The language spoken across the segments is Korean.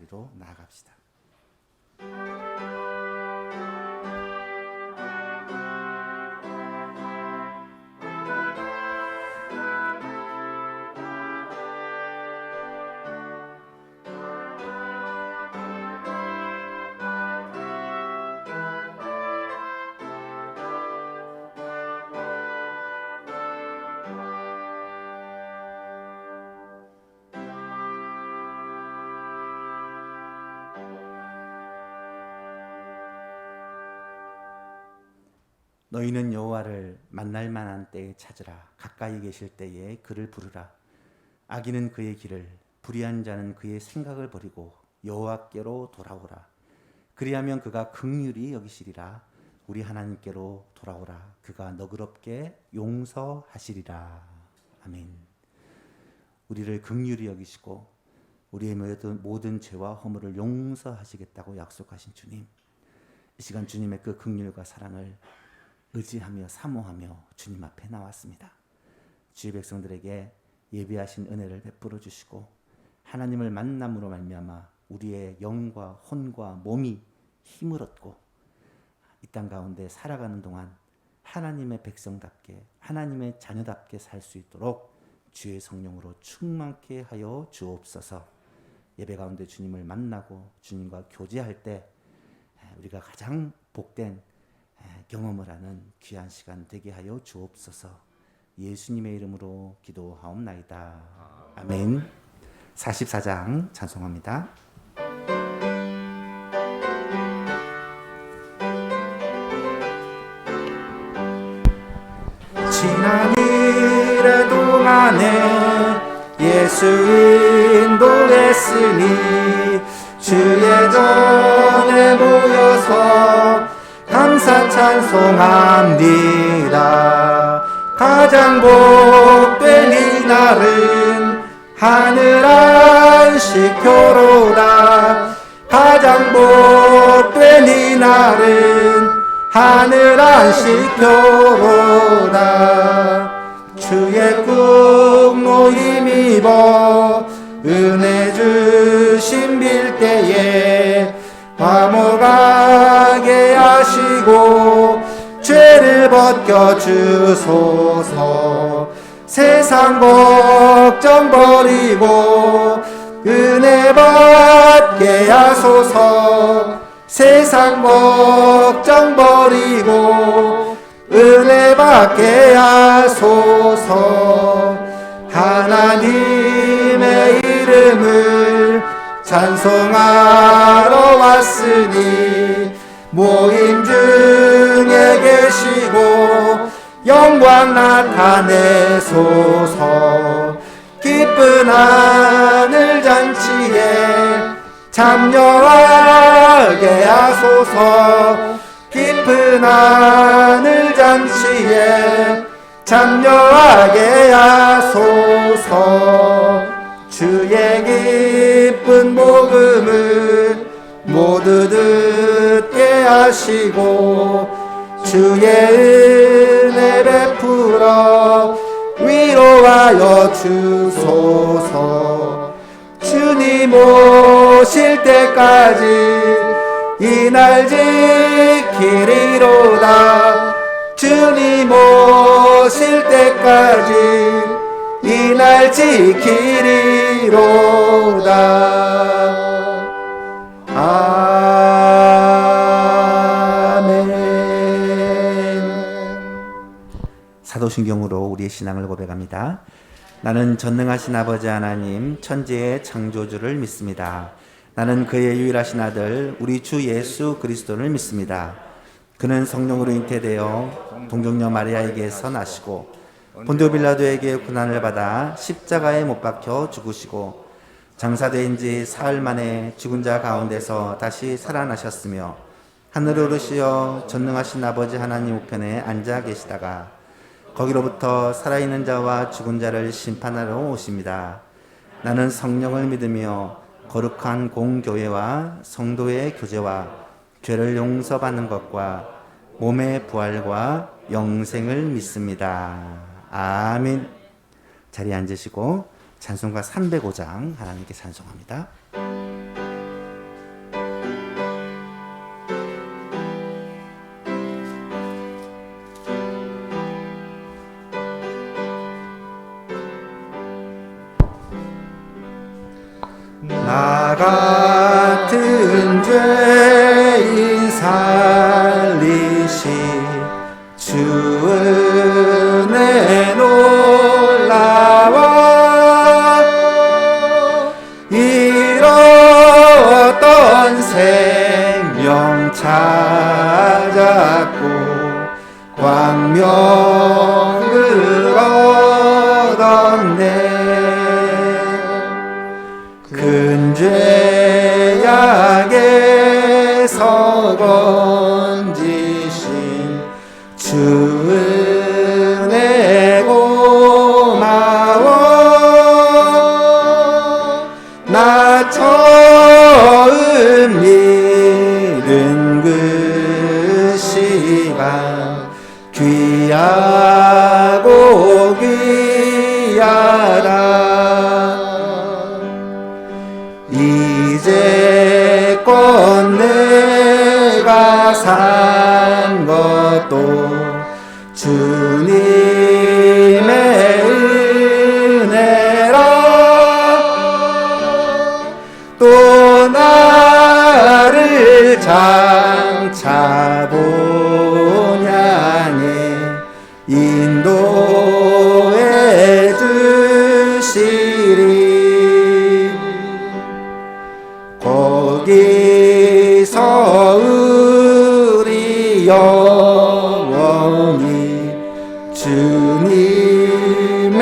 자리로 나아갑시다. 너희는 여호와를 만날 만한 때에 찾으라. 가까이 계실 때에 그를 부르라. 악인은 그의 길을, 불의한 자는 그의 생각을 버리고 여호와께로 돌아오라. 그리하면 그가 긍휼히 여기시리라. 우리 하나님께로 돌아오라. 그가 너그럽게 용서하시리라. 아멘. 우리를 긍휼히 여기시고 우리의 모든 죄와 허물을 용서하시겠다고 약속하신 주님, 이 시간 주님의 그 긍휼과 사랑을 의지하며 사모하며 주님 앞에 나왔습니다. 주의 백성들에게 예비하신 은혜를 베풀어 주시고 하나님을 만남으로 말미암아 우리의 영과 혼과 몸이 힘을 얻고 이 땅 가운데 살아가는 동안 하나님의 백성답게 하나님의 자녀답게 살 수 있도록 주의 성령으로 충만케 하여 주옵소서. 예배 가운데 주님을 만나고 주님과 교제할 때 우리가 가장 복된 경험을 하는 귀한 시간 되게 하여 주옵소서. 예수님의 이름으로 기도하옵나이다. 아멘. 44장 찬송합니다. 지난 일의 동안에 예수 인도했으니 주의 전에 모여서 감사 찬송합니다. 가장 복된 이날은 하늘 안식교로다. 가장 복된 이날은 하늘 안식교로다. 주의 꿈모 힘입어 은혜 주심 빌 때에 화목하게 하시고 죄를 벗겨주소서. 세상 걱정 버리고 은혜 받게 하소서. 세상 걱정 버리고 은혜 받게 하소서. 하나님의 이름을 찬송하러 왔으니 모임 중에 계시고 영광 나타내소서. 기쁜 하늘 잔치에 참여하게 하소서. 기쁜 하늘 잔치에 참여하게 하소서. 주의 기쁜 복음을 모두 듣게 하시고 주의 은혜 베풀어 위로하여 주소서. 주님 오실 때까지 이 날 지키리로다. 주님 오실 때까지 이 날 지키리로다. 아멘. 사도신경으로 우리의 신앙을 고백합니다. 나는 전능하신 아버지 하나님 천지의 창조주를 믿습니다. 나는 그의 유일하신 아들 우리 주 예수 그리스도를 믿습니다. 그는 성령으로 잉태되어 동정녀 마리아에게서 나시고 본디오 빌라도에게 고난을 받아 십자가에 못 박혀 죽으시고 장사된 지 사흘 만에 죽은 자 가운데서 다시 살아나셨으며 하늘에 오르시어 전능하신 아버지 하나님 우편에 앉아 계시다가 거기로부터 살아있는 자와 죽은 자를 심판하러 오십니다. 나는 성령을 믿으며 거룩한 공교회와 성도의 교제와 죄를 용서받는 것과 몸의 부활과 영생을 믿습니다. 아멘. 자리에 앉으시고 찬송가 305장 하나님께 찬송합니다. 같은 죄인 살리시 주 은혜 놀라워 잃었던 생명 찾았고 광명을 얻었네 큰 죄악에서 건지신 주 은혜 고마워 나 처음 믿은 그 시간 귀하고 귀하다 이제껏 내가 산 것도 주님의 은혜라 또 나를 장차 본 향해 인도해 주시리 거기서 우리 영원히 주님의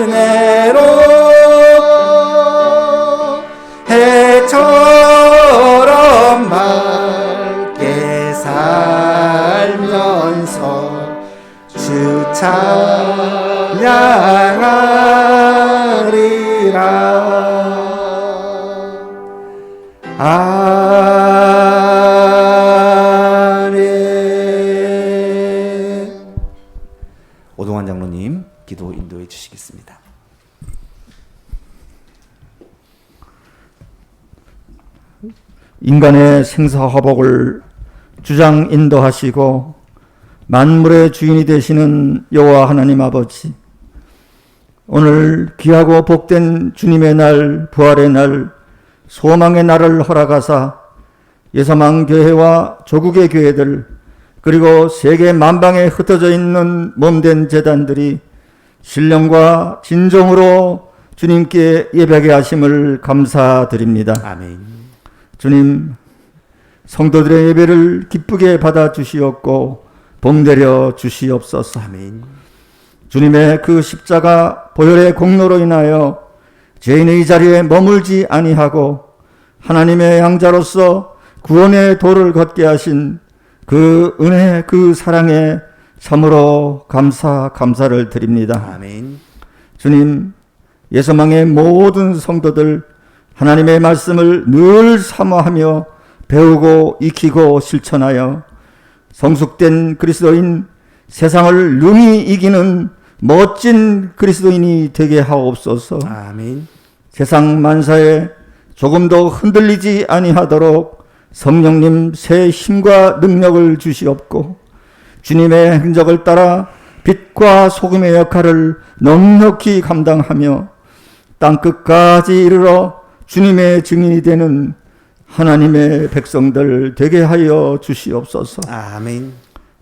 은혜로 해처럼 밝게 살면서 주 찬양하리라 아멘. 오동환 장로님 기도 인도해 주시겠습니다. 인간의 생사화복을 주장 인도하시고 만물의 주인이 되시는 여호와 하나님 아버지, 오늘 귀하고 복된 주님의 날, 부활의 날, 소망의 날을 허락하사 예서망 교회와 조국의 교회들 그리고 세계 만방에 흩어져 있는 몸된 재단들이 신령과 진정으로 주님께 예배하게 하심을 감사드립니다. 아멘. 주님, 성도들의 예배를 기쁘게 받아 주시옵고 복되려 주시옵소서. 아멘. 주님의 그 십자가 보혈의 공로로 인하여 죄인의 자리에 머물지 아니하고 하나님의 양자로서 구원의 도를 걷게 하신 그 은혜, 그 사랑에 참으로 감사를 드립니다. 아멘. 주님, 예서망의 모든 성도들 하나님의 말씀을 늘 사모하며 배우고 익히고 실천하여 성숙된 그리스도인, 세상을 능히 이기는 멋진 그리스도인이 되게 하옵소서. 아멘. 세상 만사에 조금도 흔들리지 아니하도록 성령님 새 힘과 능력을 주시옵고 주님의 행적을 따라 빛과 소금의 역할을 넉넉히 감당하며 땅끝까지 이르러 주님의 증인이 되는 하나님의 백성들 되게 하여 주시옵소서. 아멘.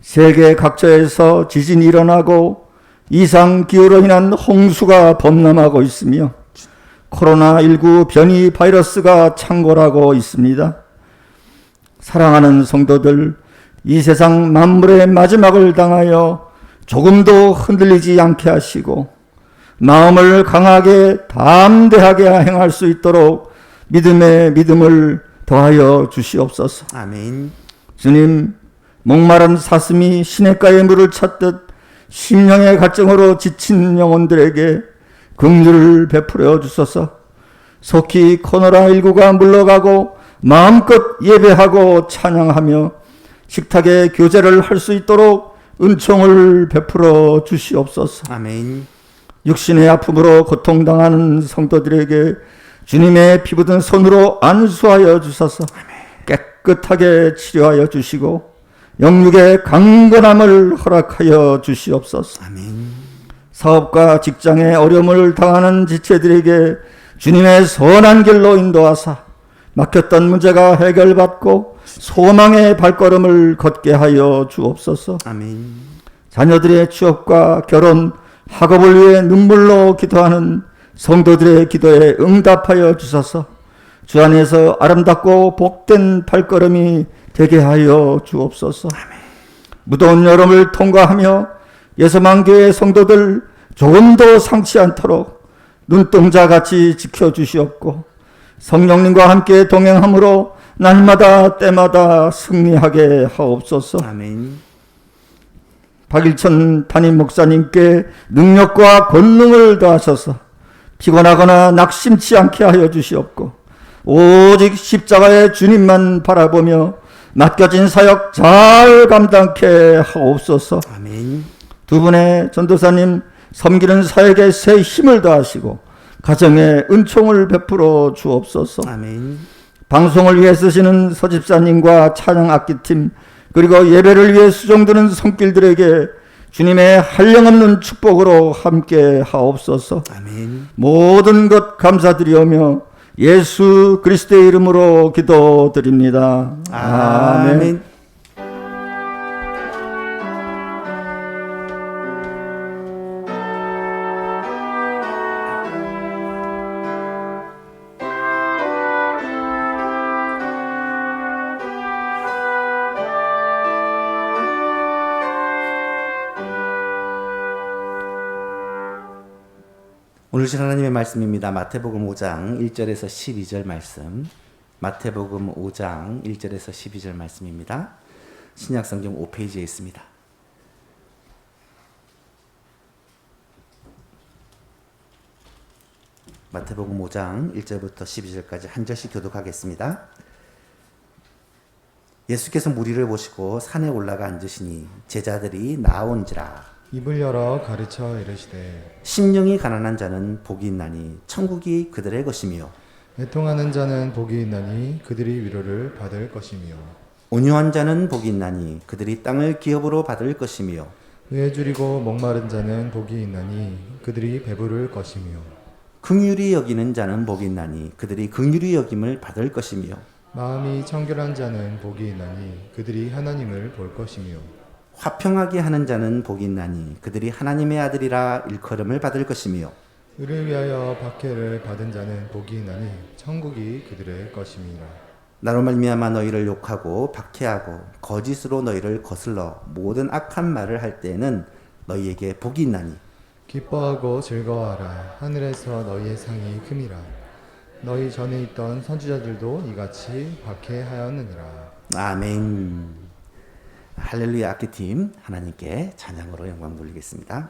세계 각처에서 지진이 일어나고 이상기후로 인한 홍수가 범람하고 있으며 코로나19 변이 바이러스가 창궐하고 있습니다. 사랑하는 성도들, 이 세상 만물의 마지막을 당하여 조금도 흔들리지 않게 하시고 마음을 강하게 담대하게 행할 수 있도록 믿음의 믿음을 더하여 주시옵소서. 아멘. 주님, 목마른 사슴이 시냇가의 물을 찾듯 심령의 갈증으로 지친 영혼들에게 긍휼을 베풀어 주소서. 속히 코로나19가 물러가고 마음껏 예배하고 찬양하며 식탁에 교제를 할 수 있도록 은총을 베풀어 주시옵소서. 아멘. 육신의 아픔으로 고통당하는 성도들에게 주님의 피부든 손으로 안수하여 주소서. 깨끗하게 치료하여 주시고 영육의 강건함을 허락하여 주시옵소서. 아멘. 사업과 직장에 어려움을 당하는 지체들에게 주님의 선한 길로 인도하사 막혔던 문제가 해결받고 소망의 발걸음을 걷게 하여 주옵소서. 아멘. 자녀들의 취업과 결혼, 학업을 위해 눈물로 기도하는 성도들의 기도에 응답하여 주소서. 주 안에서 아름답고 복된 발걸음이 되게 하여 주옵소서. 무더운 여름을 통과하며 예서만교회 성도들 조금도 상치 않도록 눈동자같이 지켜주시옵고 성령님과 함께 동행함으로 날마다 때마다 승리하게 하옵소서. 아멘. 박일천 담임 목사님께 능력과 권능을 더하셔서 피곤하거나 낙심치 않게 하여 주시옵고 오직 십자가의 주님만 바라보며 맡겨진 사역 잘 감당케 하옵소서. 아멘. 두 분의 전도사님 섬기는 사역에 새 힘을 더하시고 가정에 은총을 베풀어 주옵소서. 아멘. 방송을 위해 쓰시는 서집사님과 찬양 악기팀 그리고 예배를 위해 수종드는 손길들에게 주님의 한량없는 축복으로 함께 하옵소서. 아멘. 모든 것 감사드리오며 예수 그리스도의 이름으로 기도드립니다. 아멘. 오늘 신 하나님의 말씀입니다. 마태복음 5장 1절에서 12절 말씀. 마태복음 5장 1절에서 12절 말씀입니다. 신약성경 5페이지에 있습니다. 마태복음 5장 1절부터 12절까지 한 절씩 교독하겠습니다. 예수께서 무리를 보시고 산에 올라가 앉으시니 제자들이 나온지라. 입을 열어 가르쳐 이르시되 심령이 가난한 자는 복이 있나니 천국이 그들의 것이며 애통하는 자는 복이 있나니 그들이 위로를 받을 것이며 온유한 자는 복이 있나니 그들이 땅을 기업으로 받을 것이며 의에 줄이고 목마른 자는 복이 있나니 그들이 배부를 것이며 긍휼히 여기는 자는 복이 있나니 그들이 긍휼히 여김을 받을 것이며 마음이 청결한 자는 복이 있나니 그들이 하나님을 볼 것이며 화평하게 하는 자는 복이 있나니 그들이 하나님의 아들이라 일컬음을 받을 것이며 의를 위하여 박해를 받은 자는 복이 있나니 천국이 그들의 것임이라. 나로 말미암아 너희를 욕하고 박해하고 거짓으로 너희를 거슬러 모든 악한 말을 할 때에는 너희에게 복이 있나니 기뻐하고 즐거워하라. 하늘에서 너희의 상이 큼이라. 너희 전에 있던 선지자들도 이같이 박해하였느니라. 아멘. 할렐루야 악기팀 하나님께 찬양으로 영광 돌리겠습니다.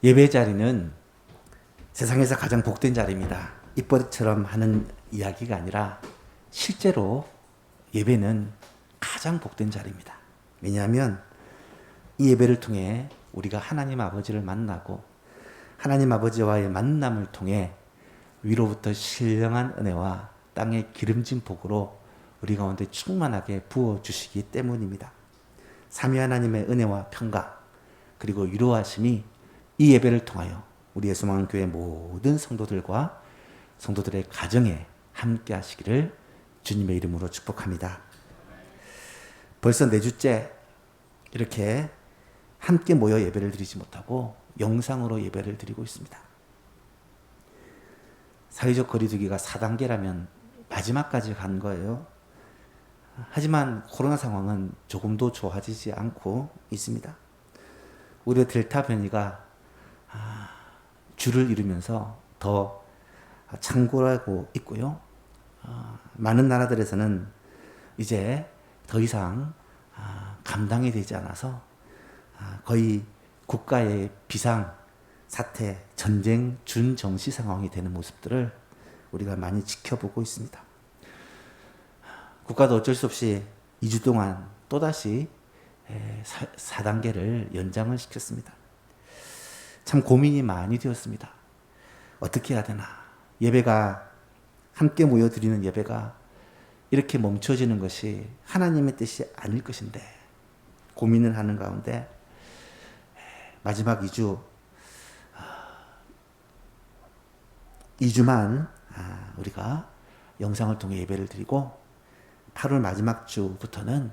예배 자리는 세상에서 가장 복된 자리입니다. 입버릇처럼 하는 이야기가 아니라 실제로 예배는 가장 복된 자리입니다. 왜냐하면 이 예배를 통해 우리가 하나님 아버지를 만나고 하나님 아버지와의 만남을 통해 위로부터 신령한 은혜와 땅의 기름진 복으로 우리 가운데 충만하게 부어주시기 때문입니다. 삼위 하나님의 은혜와 평강 그리고 위로하심이 이 예배를 통하여 우리 예수만교회 모든 성도들과 성도들의 가정에 함께 하시기를 주님의 이름으로 축복합니다. 벌써 4주째 이렇게 함께 모여 예배를 드리지 못하고 영상으로 예배를 드리고 있습니다. 사회적 거리두기가 4단계라면 마지막까지 간 거예요. 하지만 코로나 상황은 조금도 좋아지지 않고 있습니다. 오히려 델타 변이가 줄을 이루면서 더 창궐하고 있고요. 많은 나라들에서는 이제 더 이상 감당이 되지 않아서 거의 국가의 비상 사태, 전쟁, 준정시 상황이 되는 모습들을 우리가 많이 지켜보고 있습니다. 국가도 어쩔 수 없이 2주 동안 또다시 4단계를 연장을 시켰습니다. 참 고민이 많이 되었습니다. 어떻게 해야 되나? 예배가 함께 모여드리는 예배가 이렇게 멈춰지는 것이 하나님의 뜻이 아닐 것인데 고민을 하는 가운데 마지막 2주만 우리가 영상을 통해 예배를 드리고 8월 마지막 주부터는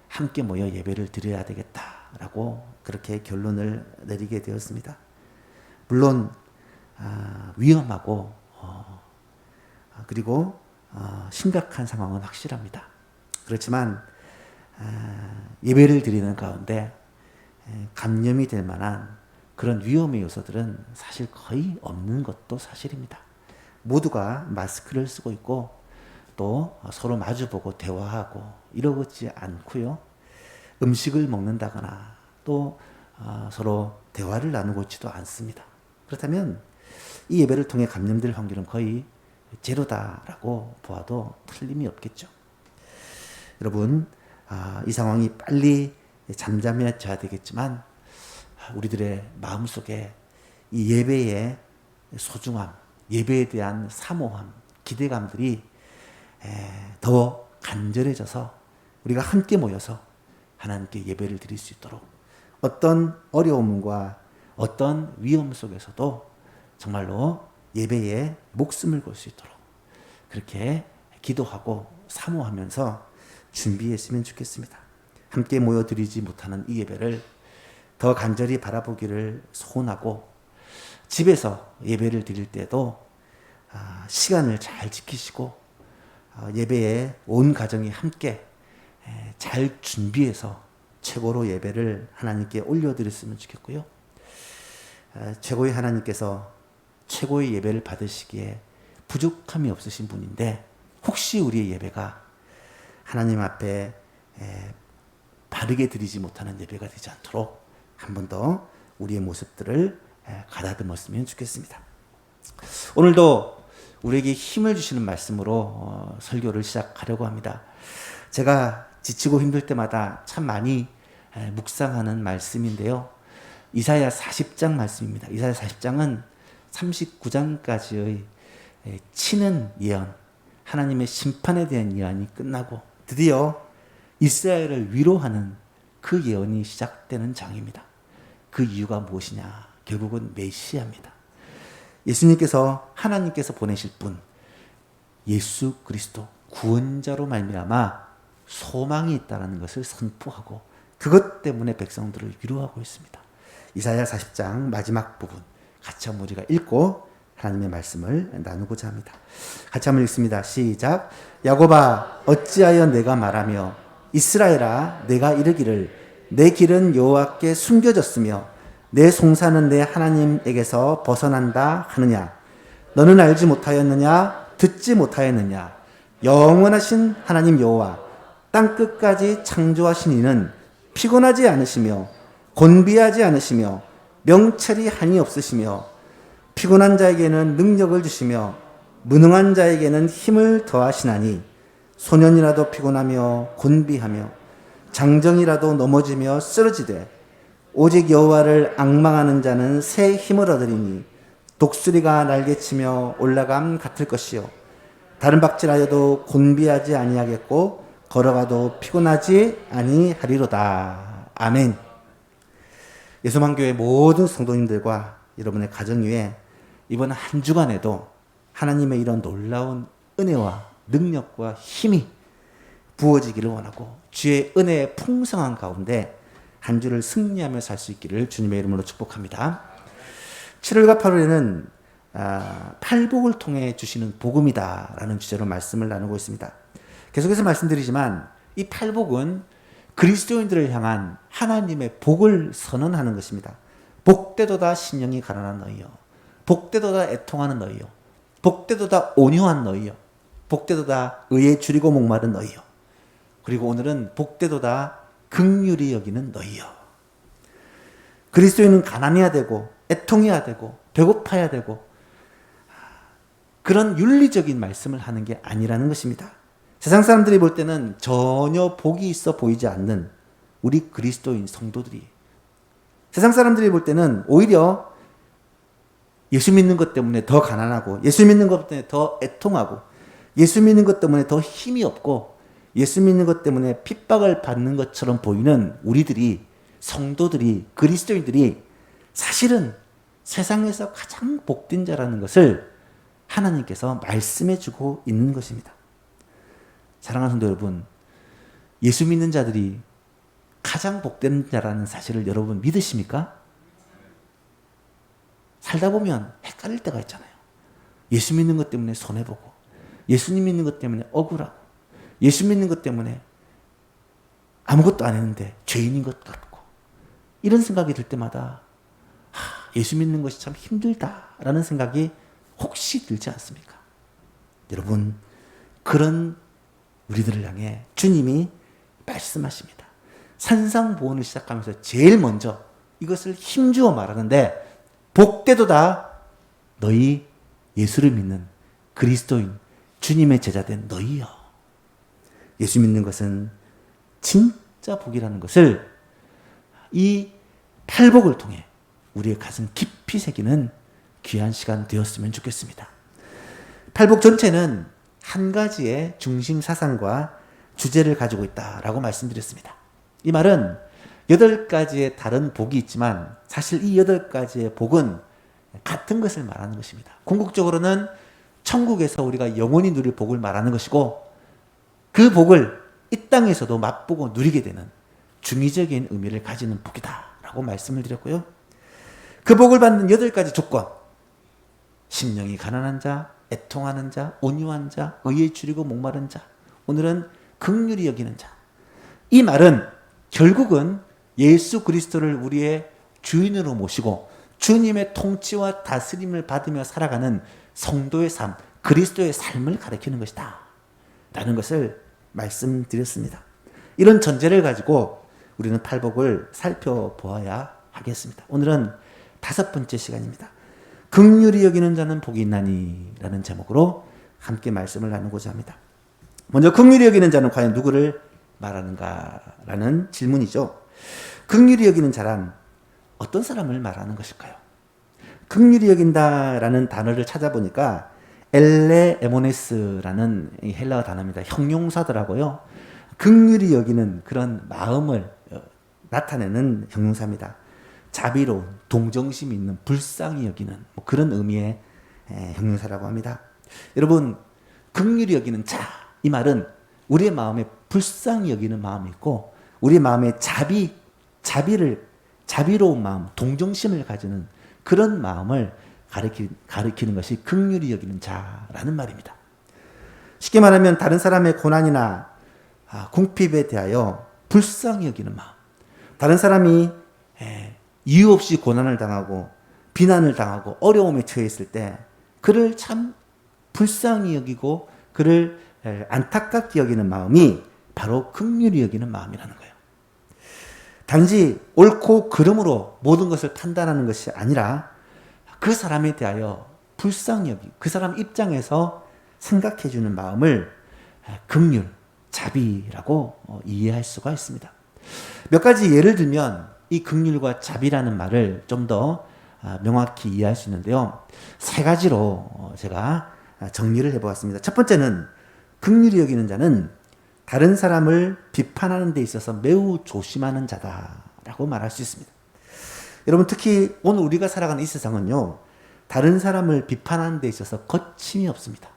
함께 모여 예배를 드려야 되겠다라고 그렇게 결론을 내리게 되었습니다. 물론 위험하고 그리고 심각한 상황은 확실합니다. 그렇지만 예배를 드리는 가운데 감염이 될 만한 그런 위험의 요소들은 사실 거의 없는 것도 사실입니다. 모두가 마스크를 쓰고 있고 또 서로 마주보고 대화하고 이러지 않고요. 음식을 먹는다거나 또 서로 대화를 나누고 있지도 않습니다. 그렇다면 이 예배를 통해 감염될 확률은 거의 제로다라고 보아도 틀림이 없겠죠. 여러분, 이 상황이 빨리 잠잠해져야 되겠지만 우리들의 마음속에 이 예배의 소중함, 예배에 대한 사모함, 기대감들이 더 간절해져서 우리가 함께 모여서 하나님께 예배를 드릴 수 있도록 어떤 어려움과 어떤 위험 속에서도 정말로 예배에 목숨을 걸 수 있도록 그렇게 기도하고 사모하면서 준비했으면 좋겠습니다. 함께 모여드리지 못하는 이 예배를 더 간절히 바라보기를 소원하고 집에서 예배를 드릴 때도 시간을 잘 지키시고 예배에 온 가정이 함께 잘 준비해서 최고로 예배를 하나님께 올려드렸으면 좋겠고요. 최고의 하나님께서 최고의 예배를 받으시기에 부족함이 없으신 분인데 혹시 우리의 예배가 하나님 앞에 바르게 드리지 못하는 예배가 되지 않도록 한 번 더 우리의 모습들을 가다듬었으면 좋겠습니다. 오늘도 우리에게 힘을 주시는 말씀으로 설교를 시작하려고 합니다. 제가 지치고 힘들 때마다 참 많이 묵상하는 말씀인데요. 이사야 40장 말씀입니다. 이사야 40장은 39장까지의 치는 예언, 하나님의 심판에 대한 예언이 끝나고 드디어 이스라엘을 위로하는 그 예언이 시작되는 장입니다. 그 이유가 무엇이냐? 결국은 메시아입니다. 예수님께서 하나님께서 보내실 분 예수 그리스도 구원자로 말미암아 소망이 있다는 것을 선포하고 그것 때문에 백성들을 위로하고 있습니다. 이사야 40장 마지막 부분 같이 한번 우리가 읽고 하나님의 말씀을 나누고자 합니다. 같이 한번 읽습니다. 시작. 야곱아 어찌하여 내가 말하며 이스라엘아 내가 이르기를 내 길은 여호와께 숨겨졌으며 내 송사는 내 하나님에게서 벗어난다 하느냐. 너는 알지 못하였느냐 듣지 못하였느냐. 영원하신 하나님 여호와 땅끝까지 창조하신 이는 피곤하지 않으시며 곤비하지 않으시며 명철이 한이 없으시며 피곤한 자에게는 능력을 주시며 무능한 자에게는 힘을 더하시나니 소년이라도 피곤하며 곤비하며 장정이라도 넘어지며 쓰러지되 오직 여호와를 앙망하는 자는 새 힘을 얻으리니 독수리가 날개치며 올라감 같을 것이요 다른 박질하여도 곤비하지 아니하겠고 걸어가도 피곤하지 아니하리로다. 아멘. 예수만교회 모든 성도님들과 여러분의 가정 위에 이번 한 주간에도 하나님의 이런 놀라운 은혜와 능력과 힘이 부어지기를 원하고 주의 은혜의 풍성한 가운데 한 주를 승리하며 살 수 있기를 주님의 이름으로 축복합니다. 7월과 8월에는 팔복을 통해 주시는 복음이다 라는 주제로 말씀을 나누고 있습니다. 계속해서 말씀드리지만 이 팔복은 그리스도인들을 향한 하나님의 복을 선언하는 것입니다. 복되도다 신령이 가난한 너희여, 복되도다 애통하는 너희여, 복되도다 온유한 너희여, 복되도다 의에 줄이고 목마른 너희여, 그리고 오늘은 복되도다 긍휼히 여기는 너희여. 그리스도인은 가난해야 되고 애통해야 되고 배고파야 되고 그런 윤리적인 말씀을 하는 게 아니라는 것입니다. 세상 사람들이 볼 때는 전혀 복이 있어 보이지 않는 우리 그리스도인 성도들이, 세상 사람들이 볼 때는 오히려 예수 믿는 것 때문에 더 가난하고 예수 믿는 것 때문에 더 애통하고 예수 믿는 것 때문에 더 힘이 없고 예수 믿는 것 때문에 핍박을 받는 것처럼 보이는 우리들이, 성도들이, 그리스도인들이 사실은 세상에서 가장 복된 자라는 것을 하나님께서 말씀해 주고 있는 것입니다. 사랑하는 성도 여러분, 예수 믿는 자들이 가장 복된 자라는 사실을 여러분 믿으십니까? 살다 보면 헷갈릴 때가 있잖아요. 예수 믿는 것 때문에 손해보고 예수님 믿는 것 때문에 억울하고 예수 믿는 것 때문에 아무것도 안 했는데 죄인인 것 같고 이런 생각이 들 때마다 예수 믿는 것이 참 힘들다라는 생각이 혹시 들지 않습니까? 여러분, 그런 우리들을 향해 주님이 말씀하십니다. 산상보훈을 시작하면서 제일 먼저 이것을 힘주어 말하는데 복되도다 너희 예수를 믿는 그리스도인 주님의 제자된 너희여. 예수 믿는 것은 진짜 복이라는 것을 이 팔복을 통해 우리의 가슴 깊이 새기는 귀한 시간 되었으면 좋겠습니다. 팔복 전체는 한 가지의 중심 사상과 주제를 가지고 있다라고 말씀드렸습니다. 이 말은 8가지의 다른 복이 있지만 사실 이 8가지의 복은 같은 것을 말하는 것입니다. 궁극적으로는 천국에서 우리가 영원히 누릴 복을 말하는 것이고 그 복을 이 땅에서도 맛보고 누리게 되는 중의적인 의미를 가지는 복이다라고 말씀을 드렸고요. 그 복을 받는 8가지 조건, 심령이 가난한 자, 애통하는 자, 온유한 자, 의에 줄이고 목마른 자, 오늘은 긍휼히 여기는 자. 이 말은 결국은 예수 그리스도를 우리의 주인으로 모시고 주님의 통치와 다스림을 받으며 살아가는 성도의 삶, 그리스도의 삶을 가리키는 것이다 라는 것을 말씀드렸습니다. 이런 전제를 가지고 우리는 팔복을 살펴보아야 하겠습니다. 오늘은 5번째 시간입니다. 긍휼히 여기는 자는 복이 있나니 라는 제목으로 함께 말씀을 나누고자 합니다. 먼저 긍휼히 여기는 자는 과연 누구를 말하는가 라는 질문이죠. 긍휼히 여기는 자란 어떤 사람을 말하는 것일까요? 긍휼히 여긴다라는 단어를 찾아보니까 엘레에모네스라는 헬라어 단어입니다. 형용사더라고요. 긍휼히 여기는 그런 마음을 나타내는 형용사입니다. 자비로운, 동정심 있는, 불쌍히 여기는 그런 의미의 형용사라고 합니다. 여러분, 긍휼히 여기는 자, 이 말은 우리의 마음에 불쌍히 여기는 마음이 있고 우리의 마음에 자비로운 마음, 동정심을 가지는 그런 마음을 가리키는 것이 긍휼히 여기는 자라는 말입니다. 쉽게 말하면 다른 사람의 고난이나 궁핍에 대하여 불쌍히 여기는 마음, 다른 사람이 이유 없이 고난을 당하고 비난을 당하고 어려움에 처해 있을 때 그를 참 불쌍히 여기고 그를 안타깝게 여기는 마음이 바로 긍휼히 여기는 마음이라는 거예요. 단지 옳고 그름으로 모든 것을 판단하는 것이 아니라 그 사람에 대하여 불쌍히 여기 그 사람 입장에서 생각해 주는 마음을 긍휼, 자비라고 이해할 수가 있습니다. 몇 가지 예를 들면 이 긍휼과 자비라는 말을 좀 더 명확히 이해할 수 있는데요. 세 가지로 제가 정리를 해보았습니다. 첫 번째는 긍휼히 여기는 자는 다른 사람을 비판하는 데 있어서 매우 조심하는 자다라고 말할 수 있습니다. 여러분 특히 오늘 우리가 살아가는 이 세상은요. 다른 사람을 비판하는 데 있어서 거침이 없습니다.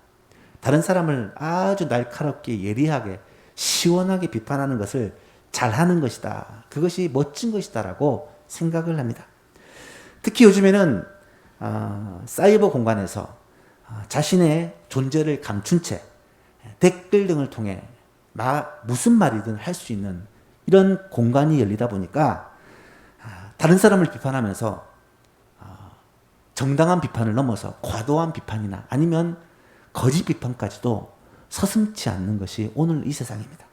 다른 사람을 아주 날카롭게 예리하게 시원하게 비판하는 것을 잘하는 것이다. 그것이 멋진 것이다라고 생각을 합니다. 특히 요즘에는 사이버 공간에서 자신의 존재를 감춘 채 댓글 등을 통해 무슨 말이든 할 수 있는 이런 공간이 열리다 보니까 다른 사람을 비판하면서 정당한 비판을 넘어서 과도한 비판이나 아니면 거짓 비판까지도 서슴지 않는 것이 오늘 이 세상입니다.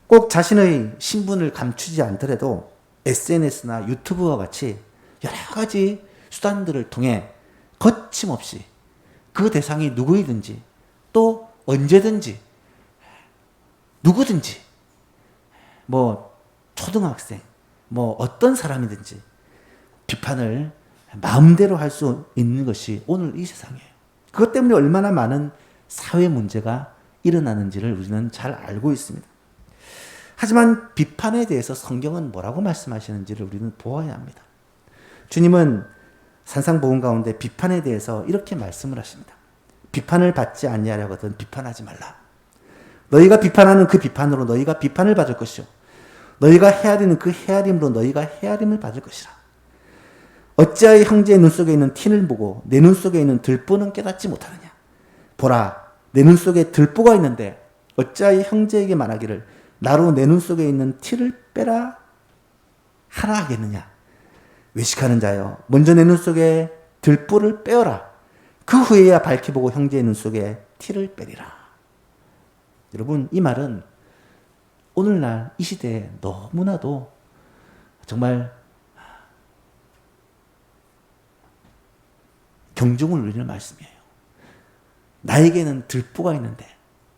꼭 자신의 신분을 감추지 않더라도 SNS나 유튜브와 같이 여러 가지 수단들을 통해 거침없이 그 대상이 누구이든지 또 언제든지 누구든지 뭐 초등학생 뭐 어떤 사람이든지 비판을 마음대로 할 수 있는 것이 오늘 이 세상이에요. 그것 때문에 얼마나 많은 사회 문제가 일어나는지를 우리는 잘 알고 있습니다. 하지만 비판에 대해서 성경은 뭐라고 말씀하시는지를 우리는 보아야 합니다. 주님은 산상복음 가운데 비판에 대해서 이렇게 말씀을 하십니다. 비판을 받지 아니하려거든 비판하지 말라. 너희가 비판하는 그 비판으로 너희가 비판을 받을 것이요 너희가 헤아리는 그 헤아림으로 너희가 헤아림을 받을 것이라. 어찌하여 형제의 눈 속에 있는 틴을 보고 내 눈 속에 있는 들보는 깨닫지 못하느냐. 보라 내 눈 속에 들보가 있는데 어찌하여 형제에게 말하기를 나로 내 눈 속에 있는 티를 빼라 하라 하겠느냐. 외식하는 자여 먼저 내 눈 속에 들보를 빼어라. 그 후에야 밝히 보고 형제의 눈 속에 티를 빼리라. 여러분 이 말은 오늘날 이 시대에 너무나도 정말 경종을 울리는 말씀이에요. 나에게는 들보가 있는데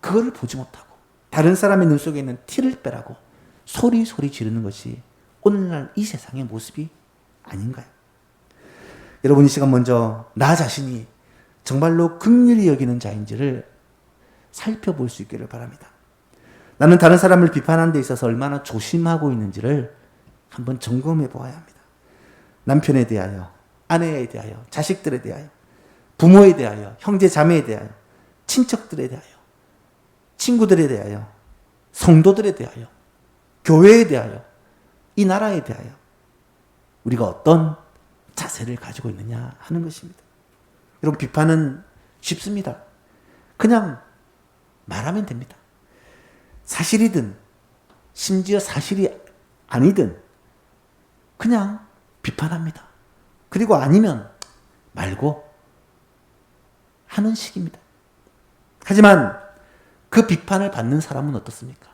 그거를 보지 못하고 다른 사람의 눈 속에 있는 티를 빼라고 소리 지르는 것이 오늘날 이 세상의 모습이 아닌가요? 여러분 이 시간 먼저 나 자신이 정말로 긍휼히 여기는 자인지를 살펴볼 수 있기를 바랍니다. 나는 다른 사람을 비판하는 데 있어서 얼마나 조심하고 있는지를 한번 점검해 보아야 합니다. 남편에 대하여, 아내에 대하여, 자식들에 대하여, 부모에 대하여, 형제 자매에 대하여, 친척들에 대하여, 친구들에 대하여, 성도들에 대하여, 교회에 대하여, 이 나라에 대하여 우리가 어떤 자세를 가지고 있느냐 하는 것입니다. 여러분 비판은 쉽습니다. 그냥 말하면 됩니다. 사실이든 심지어 사실이 아니든 그냥 비판합니다. 그리고 아니면 말고 하는 식입니다. 하지만 그 비판을 받는 사람은 어떻습니까?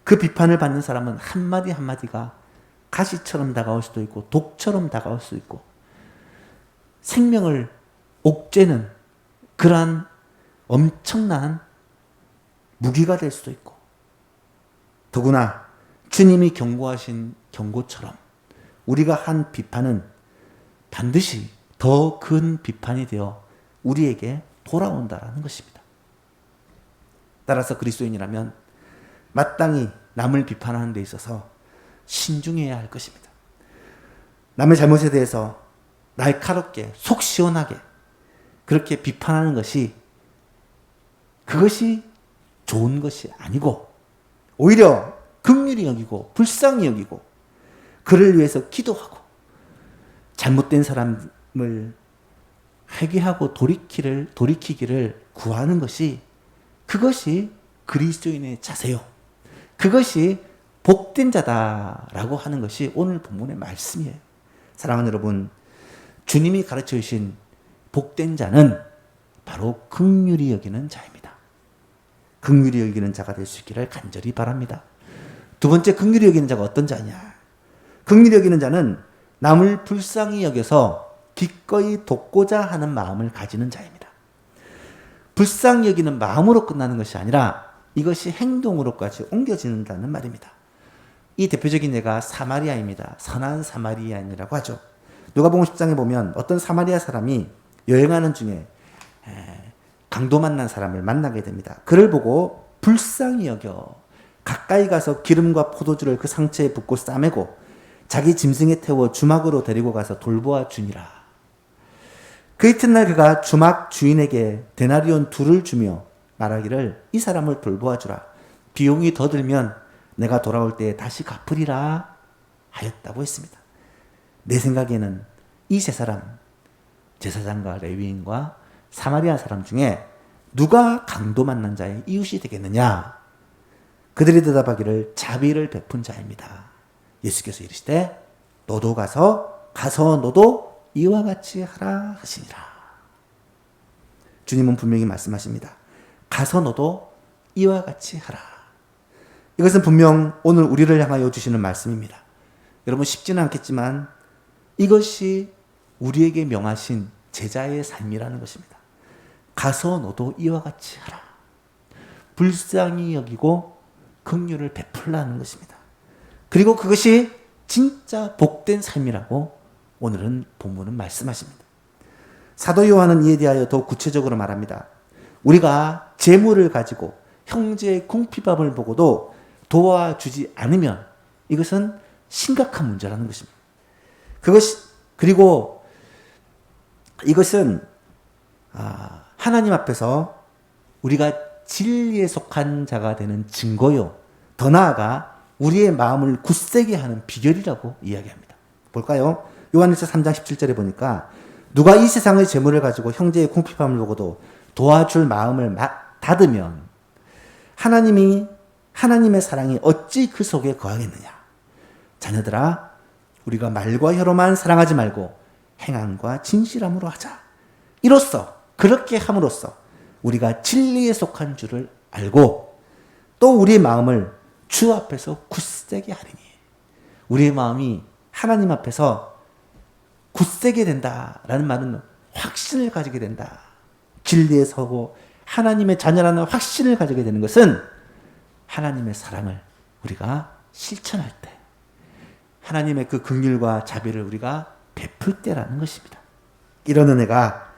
그 비판을 받는 사람은 한마디 한마디가 가시처럼 다가올 수도 있고 독처럼 다가올 수 있고 생명을 옥죄는 그러한 엄청난 무기가 될 수도 있고 더구나 주님이 경고하신 경고처럼 우리가 한 비판은 반드시 더 큰 비판이 되어 우리에게 돌아온다라는 것입니다. 따라서 그리스도인이라면 마땅히 남을 비판하는 데 있어서 신중해야 할 것입니다. 남의 잘못에 대해서 날카롭게 속 시원하게 그렇게 비판하는 것이 그것이 좋은 것이 아니고 오히려 긍휼히 여기고 불쌍히 여기고 그를 위해서 기도하고 잘못된 사람을 회개하고 돌이키기를 구하는 것이 그것이 그리스도인의 자세요. 그것이 복된 자다라고 하는 것이 오늘 본문의 말씀이에요. 사랑하는 여러분, 주님이 가르쳐 주신 복된 자는 바로 긍휼히 여기는 자입니다. 긍휼히 여기는 자가 될 수 있기를 간절히 바랍니다. 두 번째 긍휼히 여기는 자가 어떤 자냐? 긍휼히 여기는 자는 남을 불쌍히 여겨서 기꺼이 돕고자 하는 마음을 가지는 자입니다. 불쌍히 여기는 마음으로 끝나는 것이 아니라 이것이 행동으로까지 옮겨진다는 말입니다. 이 대표적인 예가 사마리아입니다. 선한 사마리아인이라고 하죠. 누가복음 10장에 보면 어떤 사마리아 사람이 여행하는 중에 강도 만난 사람을 만나게 됩니다. 그를 보고 불쌍히 여겨 가까이 가서 기름과 포도주를 그 상처에 붓고 싸매고 자기 짐승에 태워 주막으로 데리고 가서 돌보아 주니라. 그 이튿날 그가 주막 주인에게 데나리온 2를 주며 말하기를 이 사람을 돌보아 주라. 비용이 더 들면 내가 돌아올 때에 다시 갚으리라 하였다고 했습니다. 내 생각에는 이 세 사람, 제사장과 레위인과 사마리아 사람 중에 누가 강도 만난 자의 이웃이 되겠느냐? 그들이 대답하기를 자비를 베푼 자입니다. 예수께서 이르시되 너도 가서 너도 이와 같이 하라 하시니라. 주님은 분명히 말씀하십니다. 가서 너도 이와 같이 하라. 이것은 분명 오늘 우리를 향하여 주시는 말씀입니다. 여러분 쉽지는 않겠지만 이것이 우리에게 명하신 제자의 삶이라는 것입니다. 가서 너도 이와 같이 하라. 불쌍히 여기고 긍휼을 베풀라는 것입니다. 그리고 그것이 진짜 복된 삶이라고 오늘은 본문은 말씀하십니다. 사도 요한은 이에 대하여 더 구체적으로 말합니다. 우리가 재물을 가지고 형제의 궁핍함을 보고도 도와주지 않으면 이것은 심각한 문제라는 것입니다. 그리고 이것은 하나님 앞에서 우리가 진리에 속한 자가 되는 증거요. 더 나아가 우리의 마음을 굳세게 하는 비결이라고 이야기합니다. 볼까요? 요한일서 3장 17절에 보니까 누가 이 세상의 재물을 가지고 형제의 궁핍함을 보고도 도와줄 마음을 닫으면 하나님의 사랑이 어찌 그 속에 거하겠느냐. 자녀들아, 우리가 말과 혀로만 사랑하지 말고 행함과 진실함으로 하자. 이로써 그렇게 함으로써 우리가 진리에 속한 줄을 알고 또 우리의 마음을 주 앞에서 굳세게 하리니. 우리의 마음이 하나님 앞에서 굳세게 된다라는 말은 확신을 가지게 된다. 진리에 서고 하나님의 자녀라는 확신을 가지게 되는 것은 하나님의 사랑을 우리가 실천할 때, 하나님의 그 긍휼과 자비를 우리가 베풀 때라는 것입니다. 이런 은혜가